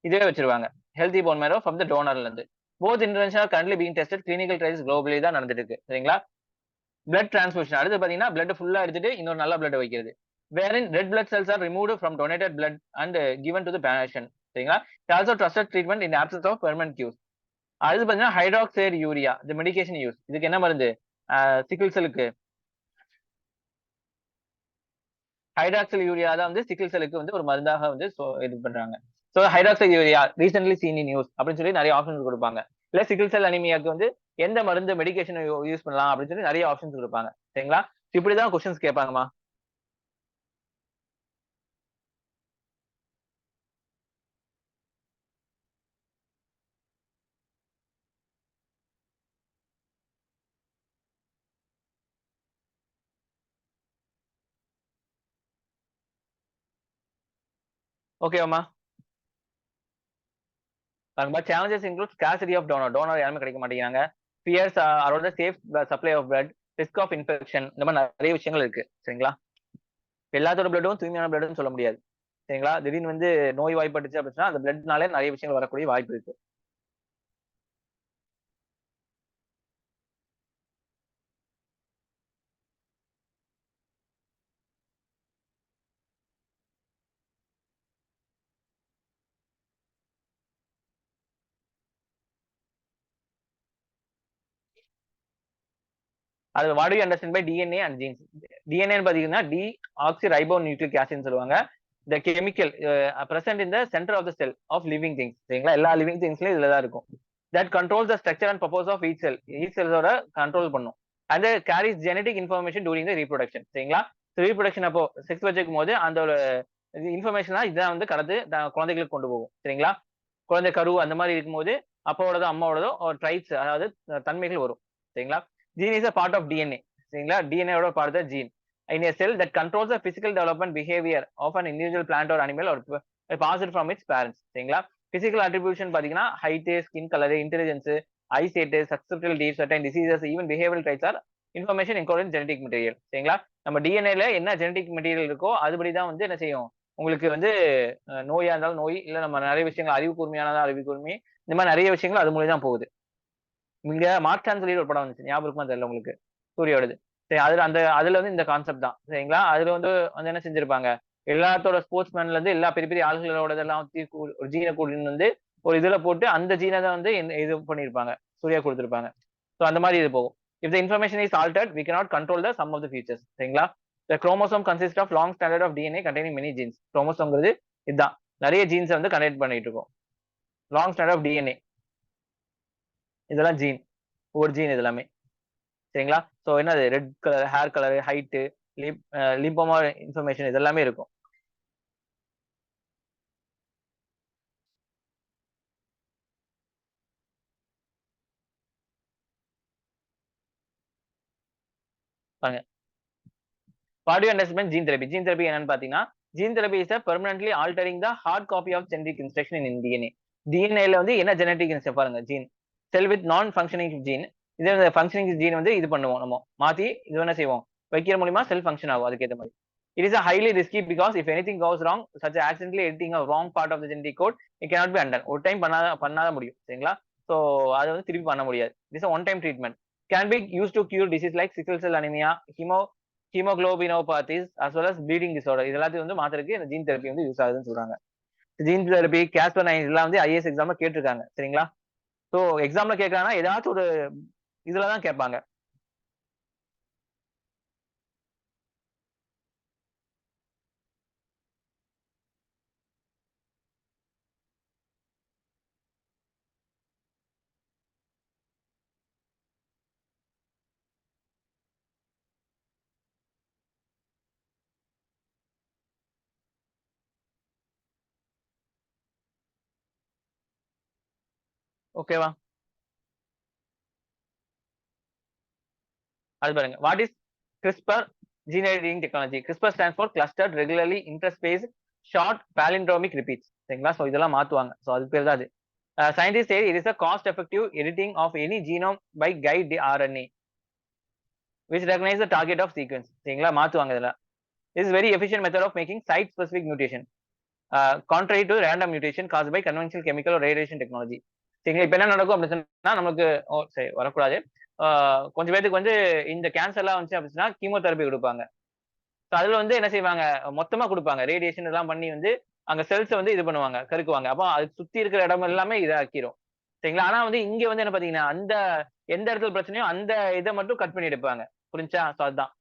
இதே வச்சிருவாங்க, healthy bone marrow from the டோனர்ல இருந்து. Both intervention are currently being tested, clinical trials globally தான் நடந்துட்டு இருக்கு, சரிங்களா. பிளட் டிரான்ஸ்ஃபியூஷன் அடுத்து பாத்தீங்கன்னா பிளட் ஃபுல்லா எடுத்துட்டு இன்னொரு நல்ல பிளட் வைக்கிறது. wherein red blood cells are removed from donated blood and given to the patient, சரிங்களா. it also trusted treatment in the absence of permanent cures. அடுத்து பாத்தீங்கன்னா hydroxide urea, the medication use. இதுக்கு என்ன மருந்து? சிக்கிள் செல்லுக்கு ஹைட்ராக்சல் யூரியா தான் வந்து சிக்கிள் செல்லுக்கு வந்து ஒரு மருந்தாக வந்து இது பண்றாங்க. So hydroxyl urea recently seen in use அப்படின்னு சொல்லி நிறைய ஆப்ஷன்ஸ் கொடுப்பாங்க. இல்ல சிக்கிள் செல் அனிமியாக்கு வந்து எந்த மருந்து மெடிகேஷன் யூஸ் பண்ணலாம் அப்படின்னு சொல்லி நிறைய ஆப்ஷன்ஸ் கொடுப்பாங்க, சரிங்களா. இப்படிதான் questions கேட்பாங்கம்மா. ஓகேவாம்மா. challenges include scarcity of donor யாருமே கிடைக்க மாட்டேங்கிறாங்க, fears around the safe supply of blood, risk of infection, இந்த மாதிரி நிறைய விஷயங்கள் இருக்கு, சரிங்களா. எல்லாத்தோட பிளட்டும் தூய்மையான பிளட்னு சொல்ல முடியாது, சரிங்களா. திடீர்னு வந்து நோய் வாய்ப்பட்டுச்சு அப்படின்னா அந்த பிளட்னாலே நிறைய விஷயங்கள் வரக்கூடிய வாய்ப்பு இருக்கு. அது what you understand by DNA and genes. DNA பாத்தீங்கன்னா டி ஆக்சி ரைபோ நியூக்ளிக் ஆசிட்னு சொல்லுவாங்க. The chemical present in the centre of the cell of living things, சரிங்களா. எல்லா லிவிங் திங்ஸ்லயும் இதுல தான் இருக்கும். That control the structure and purpose of each cell, each செல்ஸோட கண்ட்ரோல் பண்ணும். And carries genetic information during the reproduction, சரிங்களா. ரீப்ரொடக்ஷன் அப்போ செக்ஸ் வச்சுக்கும் போது அந்த இன்ஃபர்மேஷனா இதான் வந்து கடந்து குழந்தைகளுக்கு கொண்டு போகும், சரிங்களா. குழந்தை கரு அந்த மாதிரி இருக்கும்போது அப்பாவோடதோ அம்மாவோடதோ ஒரு ட்ரைப்ஸ், அதாவது தன்மைகள் வரும், சரிங்களா. Gene is a part of DNA, சரிங்களா. DNA ஓட part தான் gene. In a cell that controls the physical development behavior of an individual plant or animal or passed from its parents, சரிங்களா. physical attribution பாத்தீங்கன்னா height, skin color, intelligence, eyesight, susceptibility, certain diseases, even behavioral traits are information encoded in genetic material, சரிங்களா. நம்ம டிஎன்ஏல என்ன genetic material இருக்கோ அதுபடி தான் வந்து என்ன செய்யும் உங்களுக்கு வந்து நோயா இருந்தாலும் நோய், இல்ல நம்ம நிறைய விஷயங்கள் அறிவு கூர்மையானதா அறிவு கூர்மை, இந்த மாதிரி நிறைய விஷயங்கள் அது மூலியம் தான் போகுது. இங்க மார்ச்சான்னு சொல்லி ஒரு படம் வந்துச்சு, ஞாபகம் இருக்குமா தெரியல உங்களுக்கு, சூரியோடது. சரி, அதுல வந்து இந்த கான்செப்ட் தான், சரிங்களா. அதுல வந்து என்ன செஞ்சிருப்பாங்க, எல்லாத்தோட ஸ்போர்ட்ஸ் மேன்ல இருந்து எல்லா பெரிய பெரிய ஆளுகளோட இதெல்லாம் ஒரு ஜீனை கூட்டின்னு வந்து ஒரு இதுல போட்டு அந்த ஜீனை தான் வந்து இது பண்ணிருப்பாங்க, சூர்யா கொடுத்திருப்பாங்க. ஸோ அந்த மாதிரி இது போகும். If the information is altered we cannot control the sum of the features, சரிங்களா. The chromosome consists of long standard of DNA containing many genes. குரோமோசோம்ங்கிறது இதுதான், நிறைய ஜீன்ஸை வந்து கனெக்ட் பண்ணிட்டு இருக்கோம். லாங் ஸ்டாண்டர்ட் ஆஃப் டிஎன்ஏ இதெல்லாம் ஜீன், ஒரு ஜீன் இது எல்லாமே, சரிங்களா. ஸோ என்னது red colour hair colour, height, lymphoma information இது எல்லாமே இருக்கும். பாருங்க, what you understand gene therapy. Gene therapy என்னன்னு பாத்தீங்கன்னா, gene therapy is permanently altering the hard copy of genetic instruction in DNA. டிஎன்ஏல வந்து என்ன ஜெனடிக் இன்ஸ்ட்ரக்ஷன் பாருங்க, gene cell with non functioning gene, இதே ஃபங்க்ஷனிங் ஜீன் வந்து இது பண்ணுவோம், நம்ம மாத்தி இது என்ன செய்வோம் வைக்கிற மூலியமா செல் ஃபங்க்ஷன் ஆகும் அதுக்கேற்ற மாதிரி. It is a highly risky because if anything goes wrong, such as accidentally editing a wrong part of the genetic code, it cannot be undone. ஒரு டைம் பண்ணாத முடியும், சரிங்களா. ஸோ அதை வந்து திருப்பி பண்ண முடியாது. This is a one time treatment. Can be used to cure disease like sickle cell anemia, ஹீமோகுளோபினோபாத்திஸ் as well as bleeding disorder இது எல்லாத்தையும் வந்து மாத்துறதுக்கு இந்த ஜீன் தெரப்பி வந்து யூஸ் ஆகுதுன்னு சொல்றாங்க. ஜீன் தெரப்பி, கேஸ்பர்-9 இதெல்லாம் வந்து ஐஏஎஸ் எக்ஸாம்ல கேட்டிருக்காங்க. சரிங்களா? சோ எக்ஸாம்ல கேட்கறாங்கன்னா ஏதாச்சும் ஒரு இதுலதான் கேட்பாங்க. ஓகேவா? அது பாருங்க. What is CRISPR gene editing technology? CRISPR stands for clustered regularly interspaced short palindromic repeats. சரிங்களா? சோ இதெல்லாம் மாத்துவாங்க. சோ அது பேர் தான் அது. Scientists say it is a cost effective editing of any genome by guide RNA which recognize the target of sequence. சரிங்களா? மாத்துவாங்க இதெல்லாம். This is very efficient method of making site specific mutation. Contrary to random mutation caused by conventional chemical or radiation technology. சரிங்களா? இப்ப என்ன நடக்கும் அப்படின்னு சொன்னா நமக்கு சரி வரக்கூடாது. கொஞ்சம் பேருக்கு வந்து இந்த கேன்சர்லாம் வந்துச்சு அப்படின்னா கீமோதெரபி கொடுப்பாங்க. அதுல வந்து என்ன செய்வாங்க மொத்தமா கொடுப்பாங்க. ரேடியேஷன் எல்லாம் பண்ணி வந்து அங்க செல்ஸ் வந்து இது பண்ணுவாங்க, கருக்குவாங்க. அப்ப அது சுத்தி இருக்கிற இடம் எல்லாமே இதாக்கிரும். சரிங்களா? ஆனா வந்து இங்க வந்து என்ன பாத்தீங்கன்னா அந்த எந்த இடத்துல பிரச்சனையோ அந்த இதை மட்டும் கட் பண்ணி எடுப்பாங்க. புரிஞ்சா? சோ அதுதான்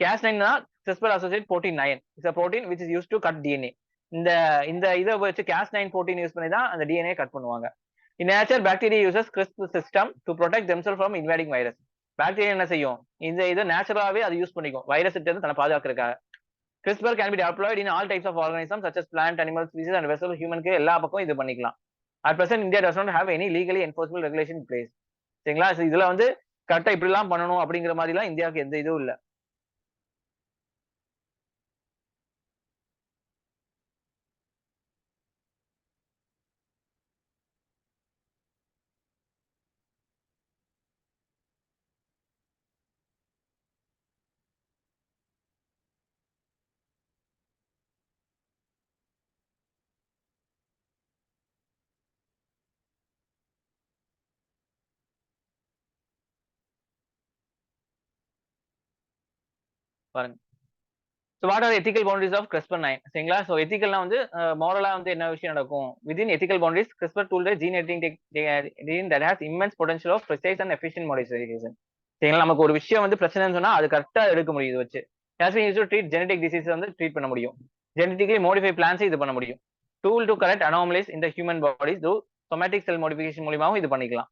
Cas9 தான் CRISPR associated protein 9. It's a protein which is used to cut DNA. இந்த இந்த இதை வச்சு Cas9 protein யூஸ் பண்ணி தான் அந்த DNA கட் பண்ணுவாங்க. In nature, bacteria uses CRISPR system to protect themselves from invading virus. Bacteria என்ன செய்யும்? இந்த இதை நேச்சுரலாவே அது யூஸ் பண்ணிக்கும். வைரஸ் கிட்ட இருந்து தன்னை பாதுகாக்கிறதுக்காக. CRISPR can be deployed in all types of organisms such as plant, animal species and vessel human-க்கு எல்லா பக்கம் இது பண்ணிக்கலாம். At present, India does not have any legally enforceable regulation in place. சரிங்களா? இதுல வந்து கரெக்டா இப்படி எல்லாம் பண்ணணும் அப்படிங்கிற மாதிரி எல்லாம் இந்தியாவுக்கு எந்த இதுவும் இல்ல. பாருங்க. So what are the ethical boundaries of CRISPR-9? சரிங்களா? So ethicalனா வந்து மோரலா வந்து என்ன விஷயம் நடக்கும்? Within ethical boundaries, CRISPR tool gene editing gene that has immense potential of precise and efficient modification. சரிங்களா? நமக்கு ஒரு விஷயம் வந்து பிரச்சனைன்னு சொன்னா அது கரெக்டா எடுக்க முடியும் இது வச்சு. Has been used to treat genetic diseases வந்து ட்ரீட் பண்ண முடியும். Genetically modify plants இது பண்ண முடியும். Tool to correct anomalies in the human bodies through somatic cell modification மூலியமாவும் இது பண்ணிக்கலாம்.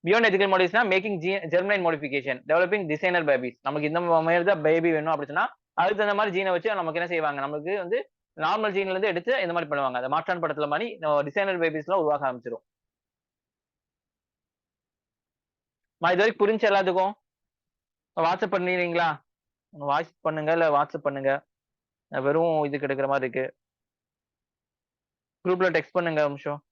பியாண்ட் எத்திக்கல் மாடிஃபிகேஷன்னா making germline modification, developing designer babies. நமக்கு இந்த மாதிரி தான் பேபி வேணும் அப்படி சொன்னா அதுக்கு தகுந்த மாதிரி ஜீனை வச்சு நமக்கு என்ன செய்வாங்க? நமக்கு வந்து நார்மல் ஜீன்ல இருந்து எடுத்து இந்த மாதிரி பண்ணுவாங்க. அந்த மாற்றான் படத்துல மாதிரி டிசைனர் பேபிஸ் எல்லாம் உருவாக ஆரம்பிச்சிடும். இது வரைக்கும் புரிஞ்சு எல்லாத்துக்கும் வாட்ஸ்அப் பண்ணிடுறீங்களா? வாட்ஸ் பண்ணுங்க இல்ல வாட்ஸ்அப் பண்ணுங்க. வெறும் இது கிடைக்கிற மாதிரி இருக்கு. குரூப்ல டெக்ஸ்ட் பண்ணுங்க ஒரு நிமிஷம்.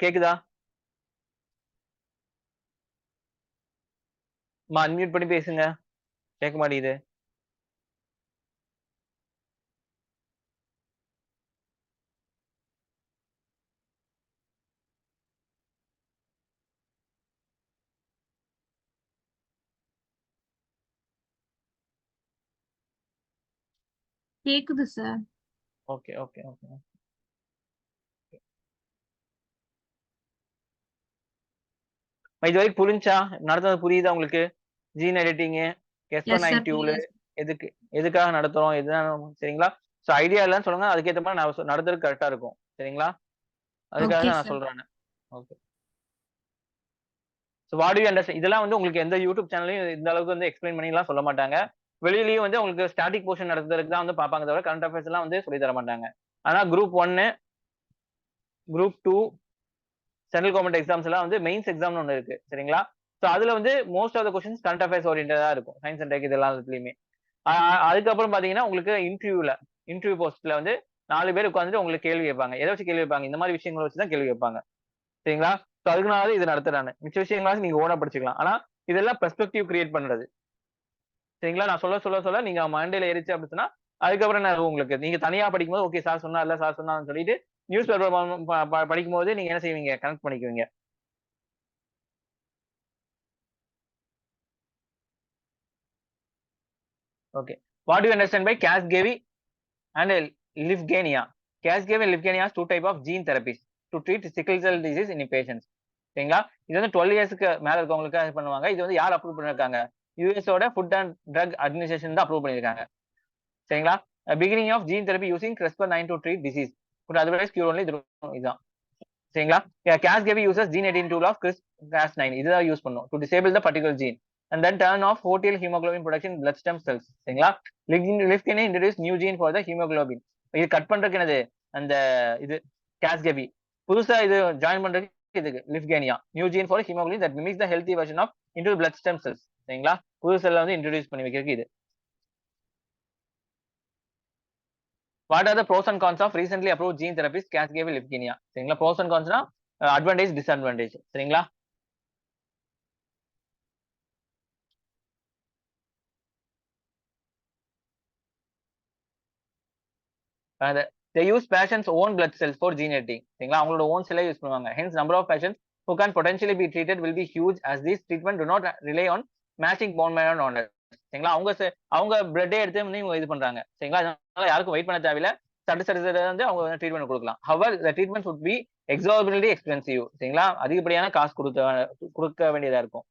கேக்குதா? அன்மியூட் பண்ணி பேசுங்க. கேட்க மாட்டேங்குது. கேக்குது சார். Okay okay okay. இது வரைக்கும் புரிஞ்சா? நடத்துறது புரியுதா உங்களுக்கு? ஜீன் எடிட்டிங், CRISPR-9 டூல் எதுக்கு எதுக்காக நடத்துறோம்? இதுதான் சரிங்களா? சோ ஐடியா இல்லன்னு சொல்லுங்க. அதுக்கேற்ற மாதிரி நான் நடத்துறது கரெக்டா இருக்கும். சரிங்களா? அதுக்காக தான் நான் சொல்றேன். Okay. So what do you understand? இதெல்லாம் வந்து உங்களுக்கு எந்த யூடியூப் சேனலையும் இந்த அளவுக்கு வந்து எக்ஸ்பிளைன் பண்ணிலாம் சொல்ல மாட்டாங்க. வெளியிலயும் வந்து உங்களுக்கு ஸ்டாட்டிக் போர்ஷன் நடத்துறதுக்கு தான் வந்து பார்ப்பாங்க தவிர கரண்ட் அஃபேர்ஸ் எல்லாம் வந்து சொல்லி தர மாட்டாங்க. ஆனா group 1, group 2 central government exams எல்லாம் வந்து மெயின்ஸ் எக்ஸாம்னு ஒண்ணு இருக்கு. சரிங்களா? சோ அதுல வந்து most of the questions current affairs ஓரியன்டடா இருக்கும். சயின்ஸ் அண்ட் டெக் இது எல்லாத்துலயுமே. அதுக்கப்புறம் பாத்தீங்கன்னா உங்களுக்கு இன்டர்வியூ போஸ்ட்ல வந்து 4 பேர் உட்கார்ந்துட்டு உங்களுக்கு கேள்வி கேட்பாங்க. எதை வச்சு கேள்வி கேட்பாங்க? இந்த மாதிரி விஷயங்களை வச்சு தான் கேள்வி கேட்பாங்க. சரிங்களா? ஸோ அதுக்குனால இது நடத்துறாங்க. மிச்ச விஷயங்களாச்சும் நீங்க ஓனா படிச்சுக்கலாம். ஆனா இதெல்லாம் பெர்ஸ்பெக்டிவ் கிரியேட் பண்றது. சரிங்களா? நான் சொல்ல நீங்க மண்டையில ஏறிச்சு அப்படின்னு சொன்னா, அதுக்கப்புறம் என்ன ஆகும் உங்களுக்கு? நீங்க தனியா படிக்கும்போது, ஓகே சார் சொன்னார்ல, சார் சொன்னார்ன்னு சொல்லிட்டு, நியூஸ் பேப்பர் படிக்கும்போது நீங்க என்ன செய்வீங்க? கனெக்ட் பண்ணிக்குவீங்க. Okay. What do you understand by Casgevy and Lyfgenia? Casgevy and Lyfgenia are two type of gene therapies to treat sickle cell disease in patients. சரிங்களா? இது வந்து 12 இயர்ஸ்க்கு மேல இருக்கவங்களுக்கு இது பண்ணுவாங்க. இது வந்து யார் அப்ரூவ் பண்ணிருக்காங்க? யுஎஸ் ஓட ஃபுட் அண்ட் ட்ரக் அட்மினிஸ்ட்ரேஷன் தான் அப்ரூவ் பண்ணிருக்காங்க. சரிங்களா? Beginning of gene therapy using CRISPR-9 to treat disease. Good otherwise cure only இதுதான். சரிங்களா? Casgevy uses gene editing tool of CRISPR-Cas9. இதுதான் யூஸ் பண்ணும். To disable the particular gene and then turn off fetal hemoglobin production in blood stem cells. சரிங்களா? Lyfgenia introduce new gene for the hemoglobin. இது cut பண்றதுக்கு என்னது? அந்த இது Casgevy. புதுசா இது ஜாயின் பண்றதுக்கு இதுக்கு Lyfgenia. New gene for hemoglobin that mimics the healthy version of into blood stem cells. சரிங்களா? புது செல்ல வந்து இன்ட்ரோடியூஸ் பண்ணி வைக்கிறதுக்கு இது. What are the pros and cons of recently approved gene therapies Casgevy Lyfgenia? சரிங்களா? pros and consனா advantage disadvantage. சரிங்களா? they use patients own blood cells for gene editing. சரிங்களா? அவங்களோட ஓன் செல்லை யூஸ் பண்ணுவாங்க. Hence number of patients who can potentially be treated will be huge as these treatment do not rely on matching bone marrow donors. சரிங்களா? அவங்க பிளட்டே எடுத்து வந்து இவங்க இது பண்றாங்க. சரிங்களா? அதனால யாருக்கும் வெயிட் பண்ண தேவையில்ல. சட்டு வந்து அவங்க ட்ரீட்மெண்ட் கொடுக்கலாம். However, the treatment would be exorbitantly expensive. சரிங்களா? அதிகப்படியான காசு கொடுக்க வேண்டியதா இருக்கும்.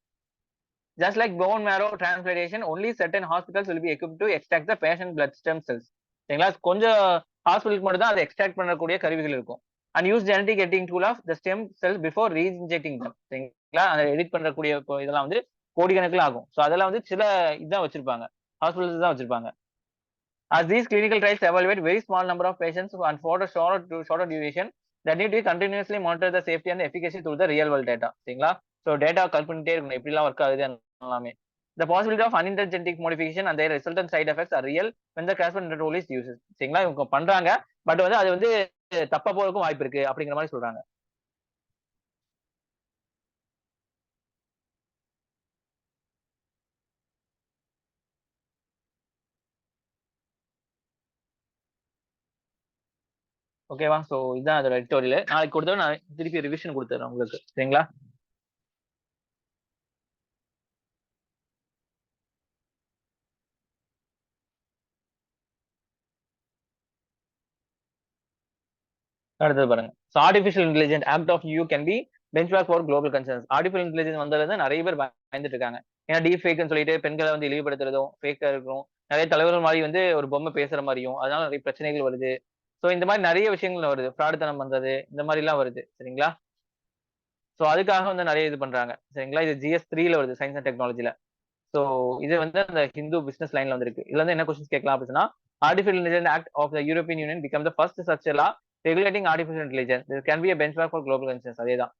Just like bone marrow transplantation, only certain hospitals will be equipped to extract the patient blood stem cells. சரிங்களா? கொஞ்சம் ஹாஸ்பிட்டலுக்கு மட்டும் தான் அதை எக்ஸ்ட்ராக்ட் பண்ணக்கூடிய கருவிகள் இருக்கும். And use genetic editing tool of the stem cells before reinjecting them. சரிங்களா? அதை எடிட் பண்றக்கூடிய இதெல்லாம் வந்து கோடிக்கணக்கில் ஆகும். ஸோ அதெல்லாம் வந்து சில இதான் வச்சிருப்பாங்க. ஹாஸ்பிட்டல்ஸ் தான் வச்சிருப்பாங்க. As these clinical trials evaluate very small number of patients and for a shorter duration, that need to be continuously monitor the safety and efficacy through the real world data. சரிங்களா? So data collect பண்ணிட்டே இருக்கணும். எப்படிலாம் work ஆகுது எல்லாமே. The possibility of unintended genetic modification and their resultant side effects are real when the CRISPR tool is used. சரிங்களா? இவங்க பண்றாங்க. But வந்து அது வந்து தப்பா போறதுக்கும் வாய்ப்பு இருக்கு அப்படிங்கிற மாதிரி சொல்றாங்க. ஓகேவா? ஸோ இதுதான் அதோட எடிட்டோரியல். நாளைக்கு கொடுத்தா நான் திருப்பி ரிவிஷன் கொடுத்துறேன் உங்களுக்கு. சரிங்களா? அடுத்தது பாருங்க. So artificial intelligent act of you can be benchmark for global concerns. Artificial intelligence வந்ததுல நிறைய பேர் பயந்துட்டு இருக்காங்க. ஏன்னா டீப் ஃபேக்னு சொல்லிட்டு பெண்களை வந்து இழிவுபடுத்துறதும் ஃபேக்கா இருக்கும். நிறைய தலைவர்கள் மாதிரி வந்து ஒரு பொம்மை பேசுற மாதிரியும் அதனால நிறைய பிரச்சனைகள் வருது. ஸோ இந்த மாதிரி நிறைய விஷயங்கள் வருது. ஃப்ராடுத்தனம் பண்றது இந்த மாதிரி எல்லாம் வருது. சரிங்களா? ஸோ அதுக்காக வந்து நிறைய இது பண்றாங்க. சரிங்களா? இது GS3ல வருது, சயின்ஸ் அண்ட் டெக்னாலஜில. ஸோ இது வந்து அந்த ஹிந்து பிசினஸ் லைன்ல வந்திருக்கு. இதுல வந்து என்ன கொஸ்டின்ஸ் கேட்கலாம் அப்படின்னா, artificial intelligence act of the European Union become the first such law regulating artificial intelligence. இது can be a benchmark for global concerns. அதேதான்.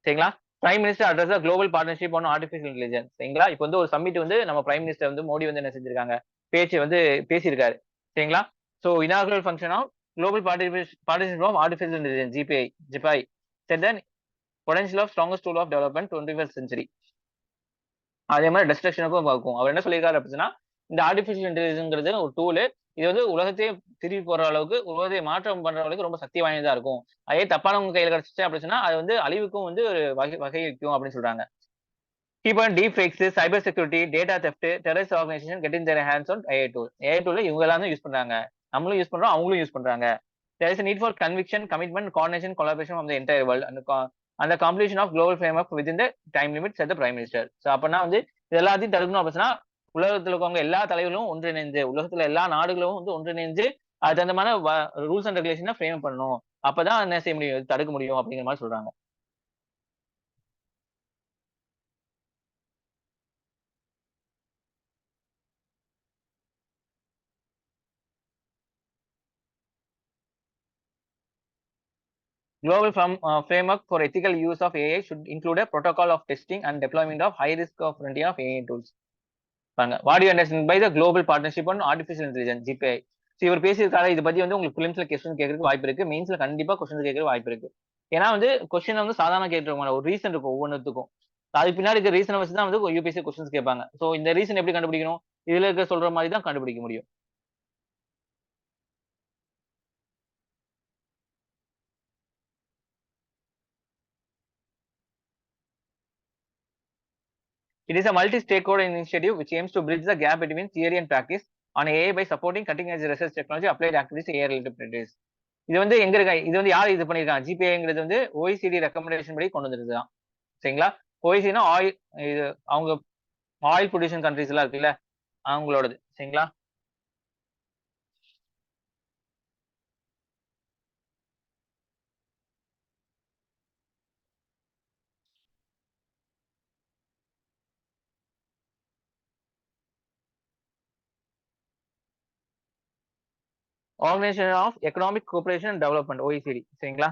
சரிங்களா? Prime minister address global partnership on artificial intelligence. சரிங்களா? இப்போ வந்து ஒரு submit வந்து நம்ம prime minister வந்து மோடி வந்து என்ன செஞ்சிருக்காங்க, பேச்சு வந்து பேசியிருக்காரு. சரிங்களா? So inaugural function of global partnership of artificial intelligence GPI said that potential of strongest tool of development 21st century. அதே மாதிரி டெஸ்ட்ரக்ஷனுக்கும் பார்க்கும். அவர் என்ன சொல்லியிருக்காரு அப்படின்னா, இந்த ஆர்டிஃபிஷியல் இன்டெலிஜென்ஸ்ங்கிறது ஒரு டூலு. இது வந்து உலகத்தையே திருப்பி போடுற அளவுக்கு, உலகத்தை மாற்றம் பண்ற அளவுக்கு ரொம்ப சக்தி வாய்ந்ததா இருக்கும். அதே தப்பானவங்க கையில கிடைச்சிச்சு அப்படின்னு சொன்னா, அது வந்து அழிவுக்கும் வந்து ஒரு வகைக்கும் அப்படின்னு சொல்றாங்க. Keep on deep fakes, cyber security, data theft, terrorist organisation getting their hands on AI tool. AI டூல்ல இவங்க எல்லாம் தான் யூஸ் பண்றாங்க. நம்மளும் யூஸ் பண்றோம், அவங்களும் யூஸ் பண்றாங்க. There is a need for conviction, commitment, coordination, collaboration from the entire world and the completion of global framework within the time limit said the prime minister. So அப்பனா வந்து இது எல்லாத்தையும் தடுக்கணும் அப்படின்னா உலகத்துல இருக்கவங்க எல்லா தலைவர்களும் ஒன்றிணைந்து, உலகத்துல எல்லா நாடுகளும் வந்து ஒன்றிணைந்து அது தகுந்த மாதிரி ரூல்ஸ் அண்ட் ரெகுலேஷனை ஃப்ரேம் பண்ணணும். அப்பதான் என்ன செய்ய முடியும், தடுக்க முடியும் அப்படிங்கிற மாதிரி சொல்றாங்க. Global framework for ethical use of AI should include a protocol of testing and deployment of high risk of frontier of AI tools. What do you understand by the global partnership on artificial intelligence GPI? இவர் பேசியிருக்காரு. இதை பத்தி வந்து உங்களுக்கு பிலிம்ஸ்ல question கேட்கறதுக்கு வாய்ப்பு இருக்கு. மெயின்ஸ்ல கண்டிப்பா கொஸ்டின் கேட்கறதுக்கு வாய்ப்பு இருக்கு. ஏன்னா வந்து கொஸ்டின் வந்து சாதாரண கேட்டுருவாங்க, ஒரு ரீசன் இருக்கும் ஒவ்வொன்றுத்துக்கும். அதுக்கு பின்னாடி இருக்க ரீசனை வச்சு தான் வந்து யூபிஎஸ்சி கொஸ்டின்ஸ் கேட்பாங்க. சோ இந்த ரீசன் எப்படி கண்டுபிடிக்கணும்? இதுல இருக்க சொல்ற மாதிரி தான் கண்டுபிடிக்க முடியும். It is a multi-stakeholder initiative which aims to bridge the gap between theory and practice on AI by supporting cutting-edge research technology applied activities AI-related practice. இது வந்து எங்க இருக்கா? இது வந்து யார் இது பண்ணியிருக்காங்க? ஜிபிஐங்கிறது வந்து OECD ரெக்கமெண்டேஷன் படி கொண்டு வந்ததுதான். சரிங்களா? OECDனா ஆயில் இது அவங்க ஆயில் ப்ரொடியூசிங் கண்ட்ரீஸ் எல்லாம் இருக்குல்ல, அவங்களோடது. சரிங்களா? Organisation of economic cooperation and development OECD. சரிங்களா?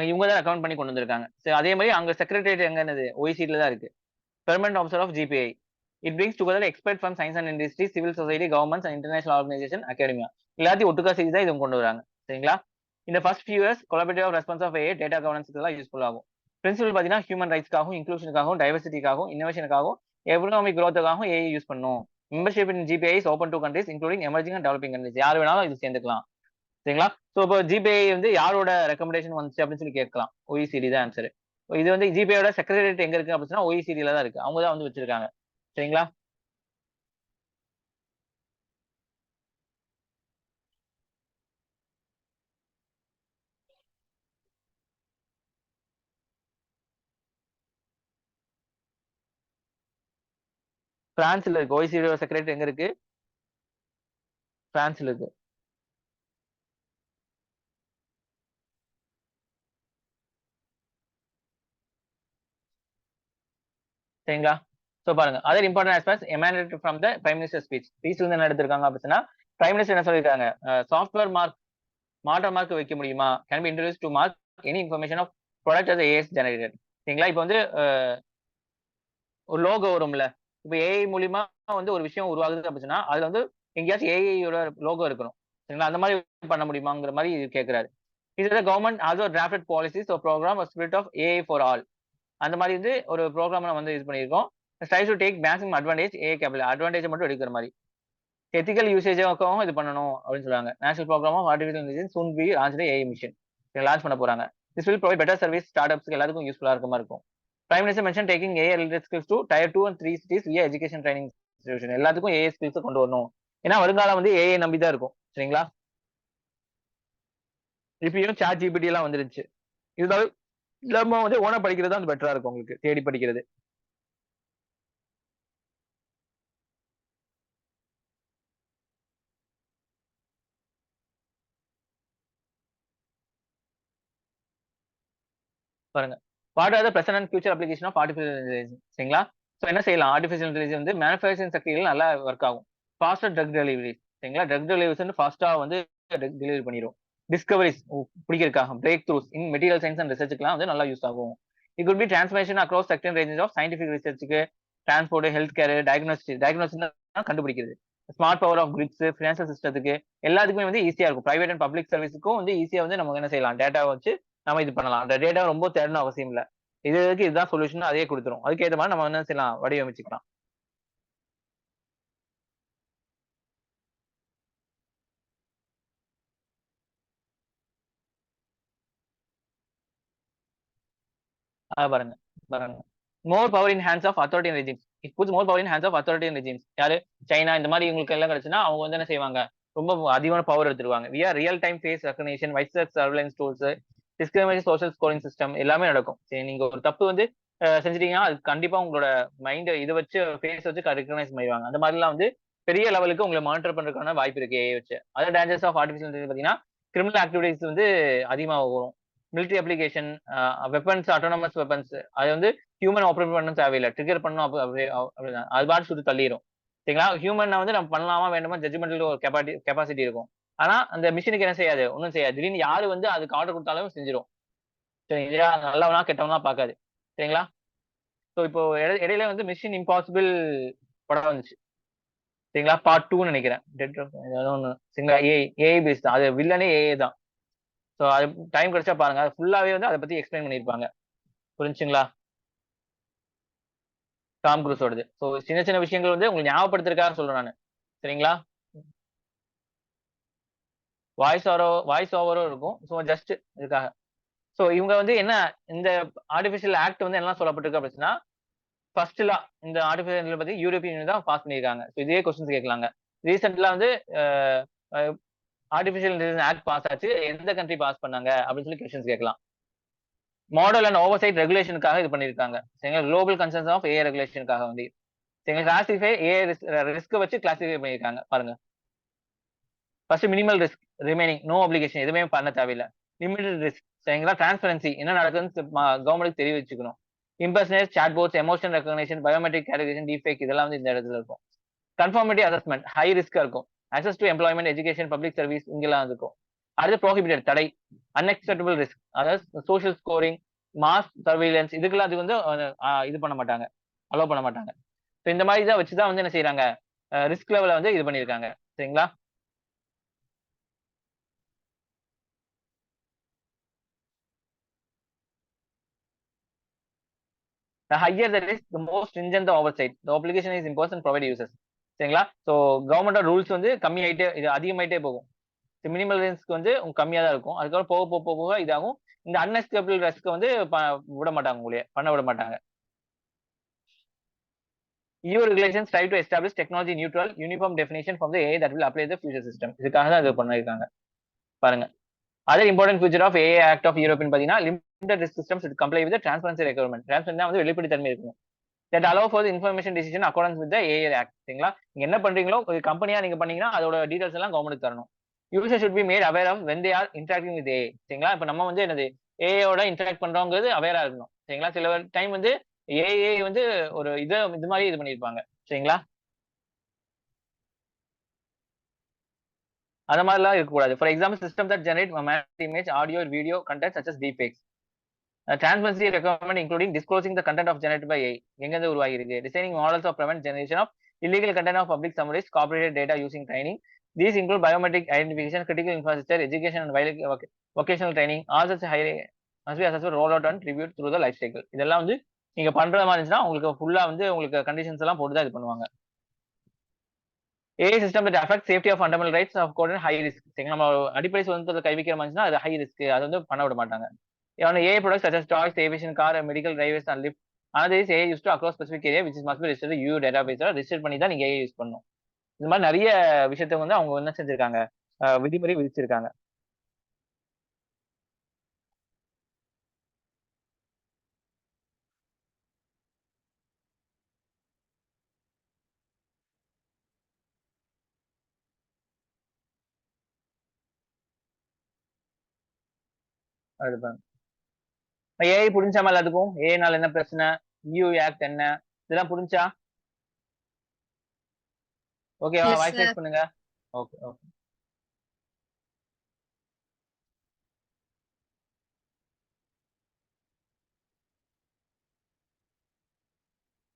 இவங்க தான் அக்கவுண்ட் பண்ணி கொண்டு வந்திருக்காங்க. சரி, அதே மாதிரி அங்க செக்ரட்டரியேட் எங்க என்னது? OECDல தான் இருக்கு. Permanent officer of GPI. It brings together expert from science and industry, civil society, governments and international organisation, academia எல்லாத்தையும் ஒட்டுக்கா செய்து தான் இவங்க கொண்டு வராங்க. சரிங்களா? இந்த first few years collaborative response of AI data governance எல்லாம் யூஸ்ஃபுல் ஆகும். பிரின்சிபல் பார்த்தீங்கன்னா ஹியூமன் ரைட்ஸ்க்காகவும், இன்க்ளூஷனுக்காகவும், டைவர்சிட்டிக்காகவும், இன்னோவேஷனுக்காகவும், எக்கனாமிக் growthக்காகவும் ஏஐ யூஸ் பண்ணும். Membership in GPI is open to countries including emerging and developing countries. யார் வேணாலும் இது சேர்ந்துக்கலாம். சரிங்களா? சோ இப்போ ஜிபிஐ வந்து யாரோட ரெக்கமெண்டேஷன் வந்துச்சு அப்படின்னு சொல்லி கேட்கலாம். OECD தான் ஆன்சர். இது வந்து ஜிபிஐயோட செக்ரட்டரியேட் எங்க இருக்கு அப்படின்னா OECDல தான் இருக்கு. அவங்க தான் வந்து வச்சிருக்காங்க. சரிங்களா? பிரான்ஸ்ல இருக்கு. OECD செக்ரட்டரி எங்க இருக்கு? பிரான்ஸ்ல இருக்கு. சரிங்களா? சோ பாருங்க. Other important aspects emanated from the prime minister speech. Speech வந்து என்ன எடுத்திருக்காங்க அப்படின்னா, பிரைம் மினிஸ்டர் என்ன சொல்லியிருக்காங்க? சாஃப்ட்வேர் மார்க் மாடல் மார்க் வைக்க முடியுமா? Can be introduce to mark any information of product as as generated. சரிங்களா? இப்போ வந்து ஒரு லோகோ வரும்ல. இப்ப ஏஐ மூலியமா வந்து ஒரு விஷயம் உருவாகுது அப்படின்னா, அதுல வந்து எங்கேயாச்சும் ஏஐயோட லோகோ இருக்கணும். சரிங்களா? அந்த மாதிரி பண்ண முடியுமாங்கிற மாதிரி கேட்கிறாரு. இதுல government also drafted policies or programme spirit of AI for all. அந்த மாதிரி வந்து ஒரு ப்ரோகிராம் வந்து இது பண்ணியிருக்கோம். Try to take maximum advantage AI capable advantage மட்டும் எடுக்கிற மாதிரி. எத்திக்கல் யூசேஜாகவும் இது பண்ணணும் அப்படின்னு சொல்றாங்க. National programme of artificial intelligence soon be launch AI mission launch பண்ண போறாங்க. This will provide better service start அப்ஸ்க்கு எல்லாருக்கும் யூஸ்ஃபுல்லா இருக்க மாதிரி இருக்கும். Prime minister mention taking AI related skills to tier 2 and 3 cities via education training institution. எல்லாத்துக்கும் AI skills கொண்டு வரணும். ஏன்னா வருங்காலம் வந்து ஏஐ நம்பி தான் இருக்கும். சரிங்களா? இப்பயும் சாட் ஜிபிடி எல்லாம் வந்துருச்சு. இருந்தாலும் இல்லாம வந்து ஓனா படிக்கிறது தான் பெட்டரா இருக்கும் உங்களுக்கு. தேடி படிக்கிறது. பாருங்க. What are the present and future application of artificial intelligence. சரிங்களா? சோ என்ன செய்யலாம்? ஆர்டிஃபிஷியல் இன்டெலிஜென்ஸ் வந்து மேனுஃபேக்சரிங் செக்டர்ல நல்லா ஒர்க் ஆகும். Faster drug delivery. சரிங்களா? ட்ரக் டெலிவரிஸ் வந்து ஃபாஸ்ட்டா வந்து டெலிவரி பண்ணிரும். டிஸ்கவரிஸ் பிடிக்கிறதுக்காக breakthroughs in material science and ரிசர்ச்சுக்குலாம் வந்து நல்லா யூஸ் ஆகும். It could be transformation across sector ranges of scientific ரிசர்ச்சுக்கு, டிரான்ஸ்போர்ட், ஹெல்த் கேர், டயக்னோசிஸ் கண்டுபிடிக்கிறது. Smart power of grids, financial சிஸ்டத்துக்கு எல்லாத்துக்குமே வந்து ஈஸியா இருக்கும். பிரைவேட் அண்ட் பப்ளிக் சர்வீஸுக்கும் வந்து ஈஸியா வந்து நம்ம என்ன செய்யலாம்? டேட்டாவை வச்சு நம்ம இது பண்ணலாம். அந்த டேட்டா ரொம்ப தேடணும் அவசியம் இல்ல. இதுக்கு இதுதான் சொல்யூஷன் அதே குடுத்துரும். அதுக்கு ஏத்த மாதிரி நம்ம என்ன செய்யலாம்? வடிவமைச்சுக்கலாம். பாருங்க, பாருங்க. More power in hands of authority regimes. It puts more power in hands of authority regimes. யாரு? சைனா இந்த மாதிரி இவங்களுக்கு எல்லாம் கிடைச்சுன்னா, அவங்க வந்து என்ன செய்வாங்க? ரொம்ப அதிகமான பவர் எடுத்துருவாங்க. Via real time face recognition, wise surveillance tools, discrimination social scoring system எல்லாமே நடக்கும். சரி, நீங்க ஒரு தப்பு வந்து செஞ்சுட்டீங்கன்னா, அது கண்டிப்பா உங்களோட மைண்ட் இத வச்சு ஃபேஸ் வச்சு ரெகக்னைஸ் பண்ணிடுவாங்க. அந்த மாதிரிலாம் வந்து பெரிய லெவலுக்கு உங்கள மானிட்டர் பண்றதுக்கான வாய்ப்பு இருக்கு ஏஐ வச்சு. Other dangers of artificial intelligence பார்த்தீங்கன்னா, கிரிமினல் ஆக்டிவிட்டீஸ் வந்து அதிகமா வரும். Military application, weapons, autonomous weapons அது வந்து ஹியூமன் ஆப்ரேட் பண்ணணும் தேவையில்ல. ட்ரிகர் பண்ணணும் அப்படிதான். அது பாட்டு சுட்டு தள்ளிரும். சரிங்களா? ஹியூமன வந்து நம்ம பண்ணலாமா வேண்டாமா ஜட்ஜ்மெண்டல் ஒரு கெப்பாசிட்டி இருக்கும். ஆனா அந்த மிஷினுக்கு என்ன செய்யாது? ஒண்ணும் செய்யாது. திடீர்னு யாரு வந்து அதுக்கு ஆர்டர் குடுத்தாலும் செஞ்சிரும். சரிங்களா? நல்லவனா கெட்டவனா பாக்காது. சரிங்களா? சோ இப்போ இடையில வந்து மிஷன் இம்பாசிபிள் படம் வந்துச்சு. சரிங்களா? பார்ட் 2ன்னு நினைக்கிறேன். ஏதோ ஒண்ணு சரிங்களா? ஏஐ பேஸ் தான். அது வில்லனே ஏஐ தான். ஸோ அது டைம் கிடைச்சா பாருங்க. அது ஃபுல்லாவே வந்து அத பத்தி எக்ஸ்பிளைன் பண்ணியிருப்பாங்க. புரிஞ்சுச்சுங்களா? டாம் குரூஸோடது. ஸோ சின்ன சின்ன விஷயங்கள் வந்து உங்களுக்கு ஞாபகப்படுத்துறதுக்காக சொல்றேன் நானு. சரிங்களா? வாய்ஸ் ஓவரும் இருக்கும். ஸோ ஜஸ்ட் இதுக்காக. ஸோ இவங்க வந்து என்ன இந்த ஆர்டிபிஷியல் ஆக்ட் வந்து என்ன சொல்லப்பட்டிருக்கு அப்படின்னா, ஃபர்ஸ்ட் லா இந்த ஆர்டிபிஷியல் இன்டெலிஜென்ஸ் பத்தி யூரோப்பியன் யூனியன் தான் பாஸ் பண்ணியிருக்காங்க. ஸோ இதே கொஸ்டின்ஸ் கேட்கலாங்க. ரீசென்ட்லா வந்து அ அ ஆர்டிபிஷியல் இன்டெலிஜென்ஸ் ஆக்ட் பாஸ் ஆச்சு. எந்த கண்ட்ரி பாஸ் பண்ணாங்க அப்படின்னு சொல்லி கொஸ்டின்ஸ் கேட்கலாம். மாடல் அண்ட் ஓவர்சைட் ரெகுலேஷனுக்காக இது பண்ணியிருக்காங்க. சரிங்களா? குளோபல் கன்சர்ன்ஸ் ஆஃப் ஏஐ ரெகுலேஷனுக்காக வந்து. சரிங்களா? கிளாசிஃபை ஏஐ ரிஸ்க் வச்சு கிளாசிஃபை பண்ணியிருக்காங்க. பாருங்க. First minimal risk remaining no application எதுவுமே பண்ண தேவையில்ல. லிமிடெட் ரிஸ்க் சரிங்களா? டிரான்ஸ்பரன்சி என்ன நடக்குதுன்னு கவர்மெண்ட்க்கு தெரிவிச்சுக்கணும். Impersonate, chatbots, emotion recognition, biometric categorisation, deepfake இதெல்லாம் வந்து இந்த இடத்துல இருக்கும். கன்ஃபார்மிட்டி அசஸ்மெண்ட் ஹை ரிஸ்கா இருக்கும். Access to employment, education, public service இங்கெல்லாம் இருக்கும். அடுத்து ப்ரோஹிபிட்டட் தடை, அன்எக்செப்டபிள் ரிஸ்க் அதாவது சோஷியல் ஸ்கோரிங், மாஸ் சர்வேலன்ஸ் இதுக்கெல்லாம் அது வந்து இது பண்ண மாட்டாங்க. அலோவ் பண்ண மாட்டாங்க. ஸோ இந்த மாதிரி இதை வச்சுதான் வந்து என்ன செய்யறாங்க ரிஸ்க் லெவலை வந்து இது பண்ணியிருக்காங்க. சரிங்களா? The higher the risk, the more stringent the oversight. The obligation is imposed and provided users. சரிங்களா? ஸோ கவர்மெண்டோட ரூல்ஸ் வந்து கம்மியாயிட்டே இது அதிகமாயிட்டே போகும். மினிமல் ரிஸ்க் வந்து கம்மியா தான் இருக்கும். அதுக்கப்புறம் போக போக போக இதாகும். இந்த அன்எஸ்கேபிள் ரிஸ்க் வந்து விட மாட்டாங்க உங்களையே பண்ண விட மாட்டாங்க. EU regulations try to establish technology neutral, uniform definition from the AI that will apply the future system. இதுக்காக தான் இது பண்ணிருக்காங்க. பாருங்க. Other important feature of AI act of European பாத்தீங்கன்னா limited risk systems it comply with transparency requirement. Transparency வந்து வெளிப்படைத்தன்மை இருக்கணும். That allow for information decision accordance with AI act. சரிங்களா? நீங்க என்ன பண்றீங்களோ ஒரு கம்பெனியா நீங்க பண்ணீங்கன்னா அதோட டீடைல்ஸ் எல்லாம் கவர்மெண்ட் தரணும். User should be made aware of when they are interacting with AI. சரிங்களா? இப்ப நம்ம வந்து என்னது ஏஐயோட இன்டராக்ட் பண்றோங்கிறது அவேரா இருக்கணும். சரிங்களா? சில டைம் வந்து ஏஐ வந்து ஒரு இது மாதிரி இது பண்ணிருப்பாங்க. சரிங்களா? அந்த மாதிரிலாம் இருக்கக்கூடாது. For example system that generate image, audio, video content such as deepfakes. Transparency requirement including disclosing the content of generate by AI. எங்க உருவாகி இருக்கு? Designing models of prevent generation of illegal content of public summaries, corporate data using training. These include biometric identification, critical infrastructure, education and vocational training. All such high must be assessed, roll out and reviewed through the life cycle. இதெல்லாம் வந்து நீங்க பண்ற மாதிரி இருந்துச்சுன்னா உங்களுக்கு ஃபுல்லா வந்து உங்களுக்கு கண்டிஷன்ஸ் எல்லாம் போட்டு தான் இது பண்ணுவாங்க. AI system that affect safety of fundamental rights of code high risk. சரிங்களா? நம்ம அடிப்படை சுதந்திரத்தை கை வைக்கிற மாதிரினா அது ஹை ரிஸ்க். அது வந்து பண்ண விட மாட்டாங்க. AI products such as toys, aviation, car, medical drivers and lift. Another is AI used to across specific area which is must be registered EU database. Register பண்ணி தான் நீங்க AI யூஸ் பண்ணணும். இந்த மாதிரி நிறைய விஷயத்த வந்து அவங்க என்ன செஞ்சிருக்காங்க விதிமுறை விதிச்சிருக்காங்க. அதுதான் ஏஐ புரிஞ்சாம எல்லாத்துக்கும் ஏஐனால என்ன பிரச்சனை, EU ஆக்ட் என்ன இதெல்லாம் புரிஞ்சா ஓகேவா? Yes voice sir. ரைஸ் பண்ணுங்க. Okay okay.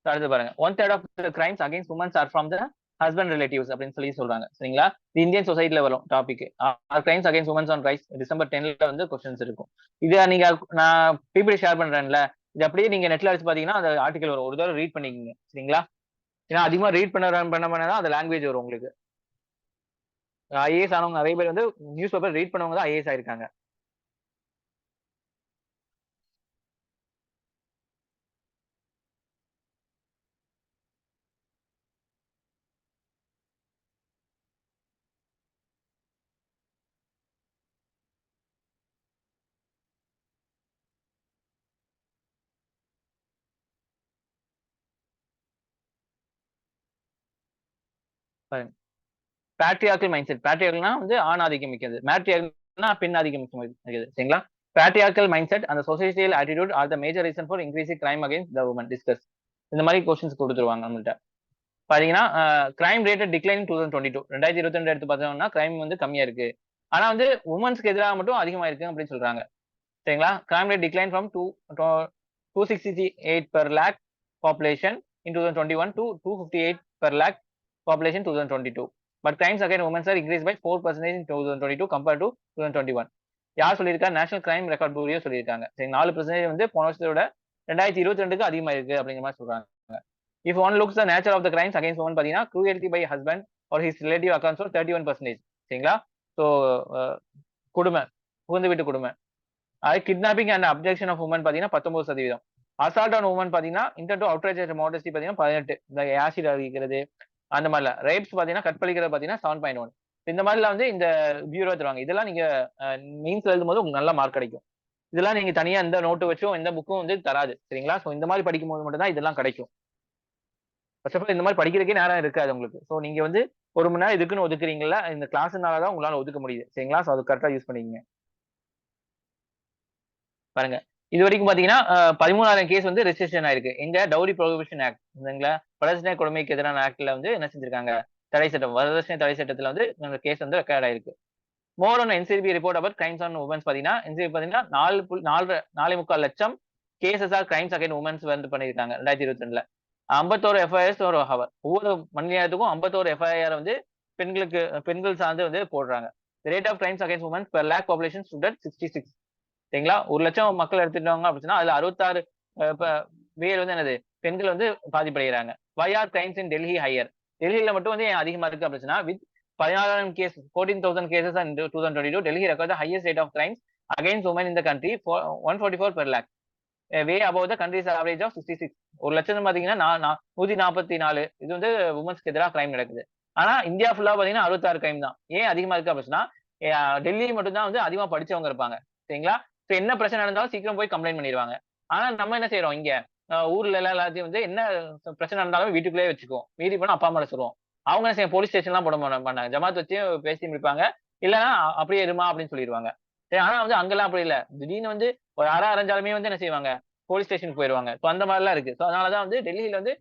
அடுத்து பாருங்க. 1/3 of the crimes against womens are from the husband relatives அப்படின்னு சொல்லி சொல்றாங்க. சரிங்களா? இது இந்தியன் சொசைட்டில வரும் topic. Crimes against womens on rise December 10ல வந்து கொஸ்டின்ஸ் இருக்கும். இதை நீங்க நான் பிபிடி ஷேர் பண்றேன்ல, இது அப்படியே நீங்க நெட்ல அடிச்சு பாத்தீங்கன்னா அந்த ஆர்டிகல் வரும். ஒரு தடவை ரீட் பண்ணிக்கங்க. சரிங்களா? ஏன்னா அதிகமா ரீட் பண்ண அந்த லாங்குவேஜ் வரும் உங்களுக்கு. ஐஏஎஸ் ஆனவங்க நிறைய பேர் வந்து நியூஸ் பேப்பர் ரீட் பண்ணவங்க தான் ஐஏஎஸ் ஆயிருக்காங்க. Patriarchal mind set. பேட்ரியார்கல்னா வந்து ஆண் ஆதிக்கம் மிக்கது. மேட்ரியார்கல்னா பெண் ஆதிக்கம் மிக்கது. சரிங்களா? பேட்ரியார்கல் மைண்ட் செட் அந்த சொசைட்டியல் attitude are the major reason for increasing crime against the women discuss. இந்த மாதிரி கொஸ்டின்ஸ் கொடுத்துருவாங்க நம்மள்ட்ட. பாத்தீங்கன்னா கிரைம் ரேட் டிக்ளைன் 2022 2022 எடுத்து பார்த்தோம்னா கிரைம் வந்து கம்மியா இருக்கு. ஆனா வந்து உமன்ஸ்க்கு எதிராக மட்டும் அதிகமா இருக்கு அப்படின்னு சொல்றாங்க. சரிங்களா? Crime rate decline from 268 per lakh population in 2021 to 258 per lakh population 2022. But crimes against women are increased by 4% in 2022 compared to 2021. யார் சொல்லியிருக்கா? நேஷனல் கிரைம் ரெக்கார்ட் பியூரோ சொல்லியிருக்காங்க. சரி, 4% வந்து போன வருஷத்தோட 2022க்கு அதிகமா இருக்கு அப்படிங்கிற மாதிரி சொல்றாங்க. If one looks the nature of the crimes against women பாத்தீங்கன்னா cruelty by husband or his relative accounts for 31%. சரிங்களா? ஸோ கொடுமை, புகுந்து வீட்டு கொடுமை. அது kidnapping and abduction of women பாத்தீங்கன்னா 19%. அசால்ட் ஆன் உமன் பாத்தீங்கன்னா இன்டர் டு அவுட்ரேஜ் மாடஸ்டி பாத்தீங்கன்னா 18. இந்த ஆசிட் அடிக்கிறது அந்த மாதிரில. ரேப்ஸ் பாத்தீங்கன்னா கற்பழிக்கிறது பாத்தீங்கன்னா 7.1. இந்த மாதிரிலாம் வந்து இந்த பியூரோ தருவாங்க. இதெல்லாம் நீங்க மீன்ஸ்ல எழுதும் போது உங்களுக்கு நல்ல மார்க் கிடைக்கும். இதெல்லாம் நீங்க தனியா எந்த நோட்டு வச்சும் எந்த புக்கும் வந்து தராது. சரிங்களா? ஸோ இந்த மாதிரி படிக்கும் போது மட்டும் தான் இதெல்லாம் கிடைக்கும். ஃபர்ஸ்ட் ஆஃப் ஆல் இந்த மாதிரி படிக்கிறதுக்கே நேரம் இருக்காது உங்களுக்கு. ஸோ நீங்க வந்து 1 மணி நேரம் இதுக்குன்னு ஒதுக்குறீங்கல்ல, இந்த கிளாஸ்னால தான் உங்களால ஒதுக்க முடியுது. சரிங்களா? ஸோ அது கரெக்டா யூஸ் பண்ணிக்கங்க. பாருங்க. இது வரைக்கும் பாத்தீங்கன்னா 13,000 கேஸ் வந்து ரெஜிஸ்ட்ரேஷன் ஆயிருக்கு. எங்க டவுரி ப்ரொஹிபிஷன் ஆக்ட், சரிங்களா? வரதட்சணை கொடுமைக்கு எதிரான ஆக்ட்ல வந்து என்ன செஞ்சிருக்காங்க? தடை சட்டம், வரதட்சணை தடை சட்டத்துல வந்து அந்த கேஸ் வந்து ரெக்கார்ட் ஆயிருக்கு. More on NCB report about crimes on womens பாத்தீங்கன்னா, என்சிபி பாத்தீங்கன்னா 4.4 லட்சம் cases are crimes again womens வந்து பண்ணிருக்காங்க 2022ல. 51 எஃப்ஐஆர்ஸ் ஒரு ஹவர். ஒவ்வொரு மணி நேரத்துக்கும் 51 எஃப்ஐஆர் வந்து பெண்கள் சார்ந்து வந்து போடுறாங்க. Rate of crimes against womens per lakh population stood at 66. சரிங்களா? 1 லட்சம் மக்கள் எடுத்துட்டாங்க அப்படின்னா அதுல 66 பேர் வந்து என்னது பெண்கள் வந்து பாதிப்படைகிறாங்க. Why are crimes in Delhi higher? டெல்லியில மட்டும் வந்து ஏன் அதிகமா இருக்கு அப்படின்னா, with 16,000 case, 14,000 cases in 2022, Delhi recorded the highest rate of crimes against women in the country, for 144 per lakh, way above the country's average of 66. 1 லட்சம் பாத்தீங்கன்னா 144 இது வந்து உமன்ஸ்க்கு எதிராக கிரைம் நடக்குது. ஆனா இந்தியா ஃபுல்லா பாத்தீங்கன்னா 66 கிரைம் தான். ஏன் அதிகமா இருக்கு அப்படின்னா, டெல்லி மட்டும் தான் வந்து அதிகமா படிச்சவங்க இருப்பாங்க. சரிங்களா? சோ என்ன பிரச்சனை நடந்தாலும் சீக்கிரம் போய் கம்ப்ளைண்ட் பண்ணிடுவாங்க. ஆனா நம்ம என்ன செய்றோம் இங்க, ஊர்ல எல்லாம் எல்லாத்தையும் வந்து என்ன பிரச்சனை நடந்தாலும் வீட்டுக்குள்ளேயே வச்சுக்குவோம். மீறி போனா அப்பா அம்மாட்ட சொல்லுவோம். அவங்க என்ன செய்ய போலீஸ் ஸ்டேஷன்லாம் போட மாட்டாங்க. ஜமாத் வச்சு பேசி முடிப்பாங்க. இல்லன்னா அப்படியே இருமா அப்படின்னு சொல்லிருவாங்க. சரி, ஆனா வந்து அங்கெல்லாம் அப்படி இல்ல. திடீர்னு வந்து ஒரு அறை அரைஞ்சாலுமே வந்து என்ன செய்வாங்க? போலீஸ் ஸ்டேஷனுக்கு போயிருவாங்க. சோ அந்த மாதிரிலாம் இருக்கு. சோ அதனாலதான் வந்து டெல்லியில வந்து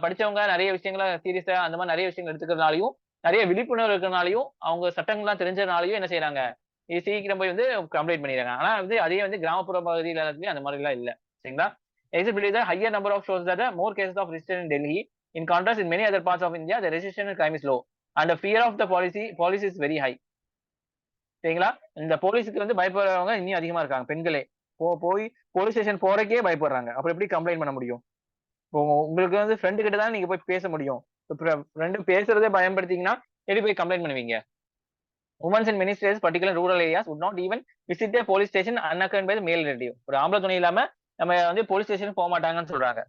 படிச்சவங்க நிறைய விஷயங்கள சீரியஸா அந்த மாதிரி நிறைய விஷயங்கள் எடுத்துக்கிறதுனாலயும், நிறைய விழிப்புணர்வு இருக்கிறனாலயும், அவங்க சட்டங்கள்லாம் தெரிஞ்சதுனாலயும் என்ன செய்யறாங்க? இது சீக்கிரம் போய் வந்து கம்ப்ளைண்ட் பண்ணிடுறாங்க. ஆனா வந்து அதே வந்து கிராமப்புற பகுதியில எல்லாத்துலயும் அந்த மாதிரி எல்லாம் இல்ல. சரிங்களா? Exit believe that higher number of shows that more cases of registered in Delhi. In contrast, in many other parts of India, the registration crime is low and the fear of the policy is very high. சரிங்களா? இந்த போலீஸுக்கு வந்து பயப்படுறவங்க இன்னும் அதிகமா இருக்காங்க. பெண்களே போய் police station போறக்கே பயப்படுறாங்க. அப்புறம் எப்படி கம்ப்ளைண்ட் பண்ண முடியும்? இப்போ உங்களுக்கு வந்து ஃப்ரெண்டு கிட்ட தான் நீங்க போய் பேச முடியும். ஃப்ரெண்டு பேசுறதே பயன்படுத்தீங்கன்னா எப்படி போய் கம்ப்ளைண்ட் பண்ணுவீங்க? Women in many states, particularly rural areas, would not even visit their police station unaccompanied by the male relative. ஒரு ஆம்பளை துணை இல்லாம நம்ம வந்து போலீஸ் ஸ்டேஷன் போக மாட்டாங்கன்னு சொல்றாங்க.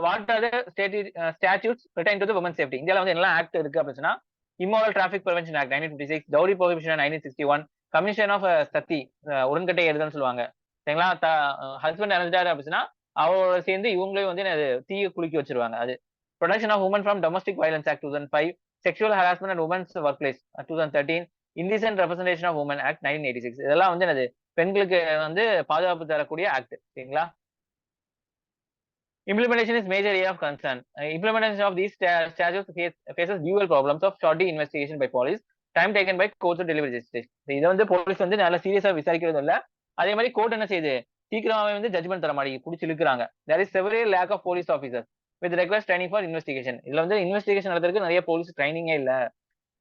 What are the statutes pertain to the woman safety? இந்தியால வந்து என்ன ஆக்ட் இருக்கு அப்படின்னா, immoral traffic prevention act 1956, dowry prohibition 1961, commission of sati, உடன்கட்டை ஏறுதல்னு சொல்லுவாங்க. சரிங்களா? ஹஸ்பண்ட் இறந்துட்டாரு அப்படின்னா அவரோட சேர்ந்து இவங்களையும் வந்து தீய குளிக்க வச்சிருவாங்க. அது protection of woman from domestic violence act 2005, sexual harassment and womens workplace 2013, indecent representation of woman act 1986. இதெல்லாம் வந்து என்னது பெண்களுக்கு வந்து பாதுகாப்பு தரக்கூடிய ஆக்ட். சரிங்களா? Implementation is major area of concern. Implementation of these statutes faces dual problems of shorty investigation by police, time taken by courts to deliver justice. இதை வந்து போலீஸ் வந்து நல்லா சீரியஸா விசாரிக்கிறது இல்ல. அதே மாதிரி கோர்ட் என்ன செய்யுது? சீக்கிரமாவே வந்து ஜட்மெண்ட் தர மாதிரி புடிச்சு இழுக்குறாங்க. There is several lack of police officers with request training for investigation. இதுல வந்து இன்வெஸ்டிகேஷன் நடத்துறதுக்கு நிறைய போலீஸ் ட்ரைனிங்கே இல்ல.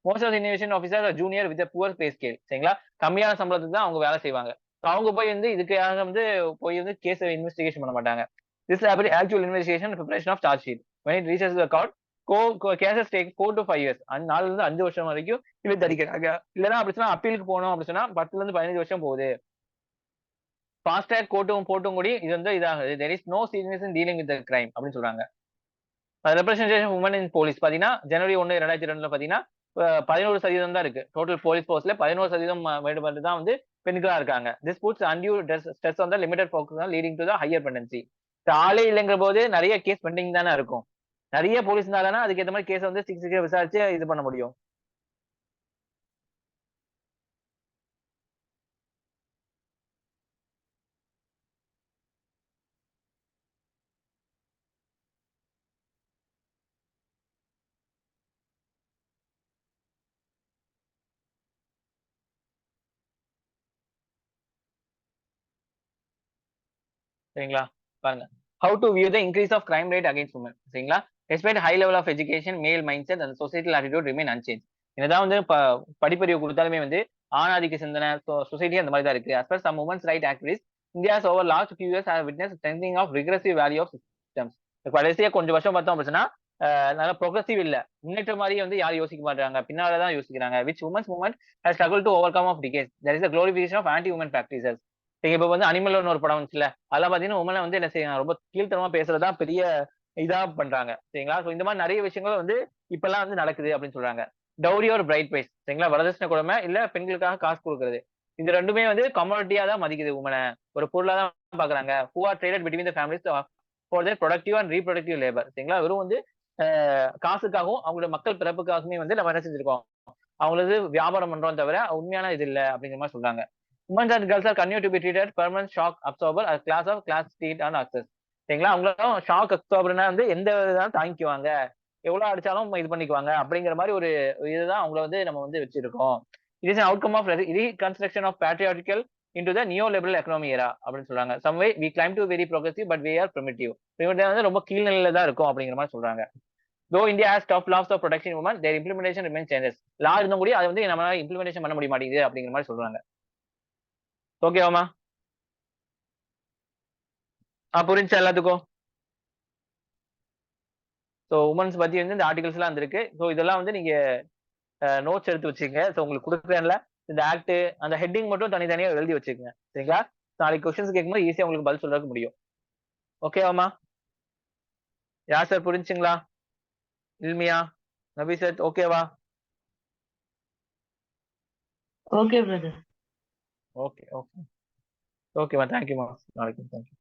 Most of investigation officer are junior with poor pay scale. சரிங்களா? கம்மியான சம்பளத்துக்கு தான் அவங்க வேலை செய்வாங்க. அவங்க போய் வந்து இதுக்காக வந்து போய் வந்து கேஸ் இன்வெஸ்டிகேஷன் பண்ண மாட்டாங்க. This is actual investigation and preparation of charge sheet. When it reaches the court, cases take 4 to 5 years. 4 இருந்து 5 வருஷம் வரைக்கும் இழுத்தடிக்கிறாங்க. இல்லன்னா அப்படி சொன்னா அப்பீலுக்கு போனோம் அப்படி சொன்னா 10ல இருந்து 15 வருஷம் போகுது. ஃபாஸ்ட் ட்ராக் போட்டும் கூடி இது வந்து இதாகுது. There is no seriousness in dealing with the crime அப்படின்னு சொல்றாங்க. ரெப்ரசன்டேஷன் உமன் இன் போலீஸ் பாத்தீங்கன்னா ஜனவரி 1, 2002 பாத்தீங்கன்னா 11% தான் இருக்கு. டோட்டல் போலீஸ் போர்ஸ்ல 11% வேண்டுமென்று தான் வந்து பெண்களா இருக்காங்க. This puts undue stress on the limited focus on leading to the higher pendency. ஆளே இல்லைங்கிற போது நிறைய கேஸ் பெண்டிங் தானே இருக்கும். நிறைய போலீஸ் இருந்தாங்கன்னா அதுக்கு ஏற்ற மாதிரி கேஸ் வந்து சீக்கிரம் விசாரிச்சு இது பண்ண முடியும். சரிங்களா? பாருங்க. How to view the increase of crime rate against women. சரிங்களா? despite high level of education, male mindset and societal attitude remain unchanged. என்னதான் வந்து படிப்பறிவு கொடுத்தாலுமே வந்து ஆணாதிக்க சிந்தனை சொசைட்டி அந்த மாதிரி தான் இருக்கு. as per some women's right activists, India's over last few years have witnessed strengthening of regressive value of systems. கடைசியா கொஞ்சம் வருஷம் பார்த்தோம் அப்படின்னா நல்ல ப்ரோக்ரஸிவ் இல்ல, முன்னேற்ற மாதிரி வந்து யாரும் யோசிக்க மாட்டாங்க, பின்னாலதான் யோசிக்கிறாங்க. which women's movement has struggled to overcome of decades. there is a glorification of anti women practices. இப்ப வந்து அனிமல்னு ஒரு படம் வந்துச்சுல, அதெல்லாம் பாத்தீங்கன்னா உமனை வந்து என்ன செய்யறாங்க, ரொம்ப கீழ்த்தனமா பேசுறதா பெரிய இதா பண்றாங்க சரிங்களா. சோ இந்த மாதிரி நிறைய விஷயங்கள் வந்து இப்பெல்லாம் வந்து நடக்குது அப்படின்னு சொல்றாங்க. டவுரி ஒரு பிரைட் பிரைஸ் சரிங்களா, வரதட்சணை கொடுமை இல்ல பெண்களுக்காக காசு கொடுக்கறது, இது ரெண்டுமே வந்து கமாடிட்டியா தான் மதிக்குது உமனை, ஒரு பொருளா தான் பாக்குறாங்க. who are traded between the families for their productive and reproductive labor சரிங்களா. வெறும் வந்து காசுக்காகவும் அவங்களோட மக்கள் பிறப்புக்காகவுமே வந்து நம்ம என்ன செஞ்சிருக்கோம், அவங்களது வியாபாரம் பண்றோம் தவிர உண்மையான இது இல்ல அப்படிங்கிற மாதிரி சொல்றாங்க. women and girls are continue to be treated permanent shock absorber as class state and access சரிங்களா. அவங்களும் ஷாக் அப்சார்பர்னா வந்து எந்த இதாலும் தாங்கிக்குவாங்க, எவ்வளவு அடிச்சாலும் இது பண்ணிக்குவாங்க அப்படிங்கிற மாதிரி ஒரு இதுதான் அவங்கள வந்து நம்ம வந்து வச்சிருக்கோம். It is outcome of reconstruction of patriarchal into the neoliberal economy era அப்படின்னு சொல்றாங்க. some way we climb to very progressive but we are primitive வந்து ரொம்ப கீழ்நிலையில தான் இருக்கும் அப்படிங்கிற மாதிரி சொல்றாங்க. though India has tough laws of protection women, their implementation remains changes. லா இருந்தும் கூட அதை வந்து நம்மளால இம்ப்ளிமெண்டேஷன் பண்ண முடிய மாட்டேங்குது அப்படிங்கிற மாதிரி சொல்றாங்க. ஓகேவாமா? புரிஞ்சா எல்லாத்துக்கும்? ஸோ உமன்ஸ் பத்தி வந்து இந்த ஆர்டிகல்ஸ் எல்லாம் வந்திருக்கு. ஸோ இதெல்லாம் வந்து நீங்க நோட்ஸ் எடுத்து வச்சுக்கங்க. ஸோ உங்களுக்கு கொடுக்குறேன்ல இந்த ஆக்ட் அந்த ஹெட்டிங் மட்டும் தனித்தனியா எழுதி வச்சுக்கோங்க சரிங்களா. நாளைக்கு கொஸ்டின்ஸ் கேட்கும்போது ஈஸியா உங்களுக்கு பதில் சொல்றதுக்கு முடியும். ஓகேவாமா? யார் சார் புரிஞ்சுங்களா? இல்மியா, நபிசத் ஓகேவா? Okay brother. ஓகே ஓகே ஓகேமா, தேங்க்யூமா. நாளைக்கு தேங்க்யூ.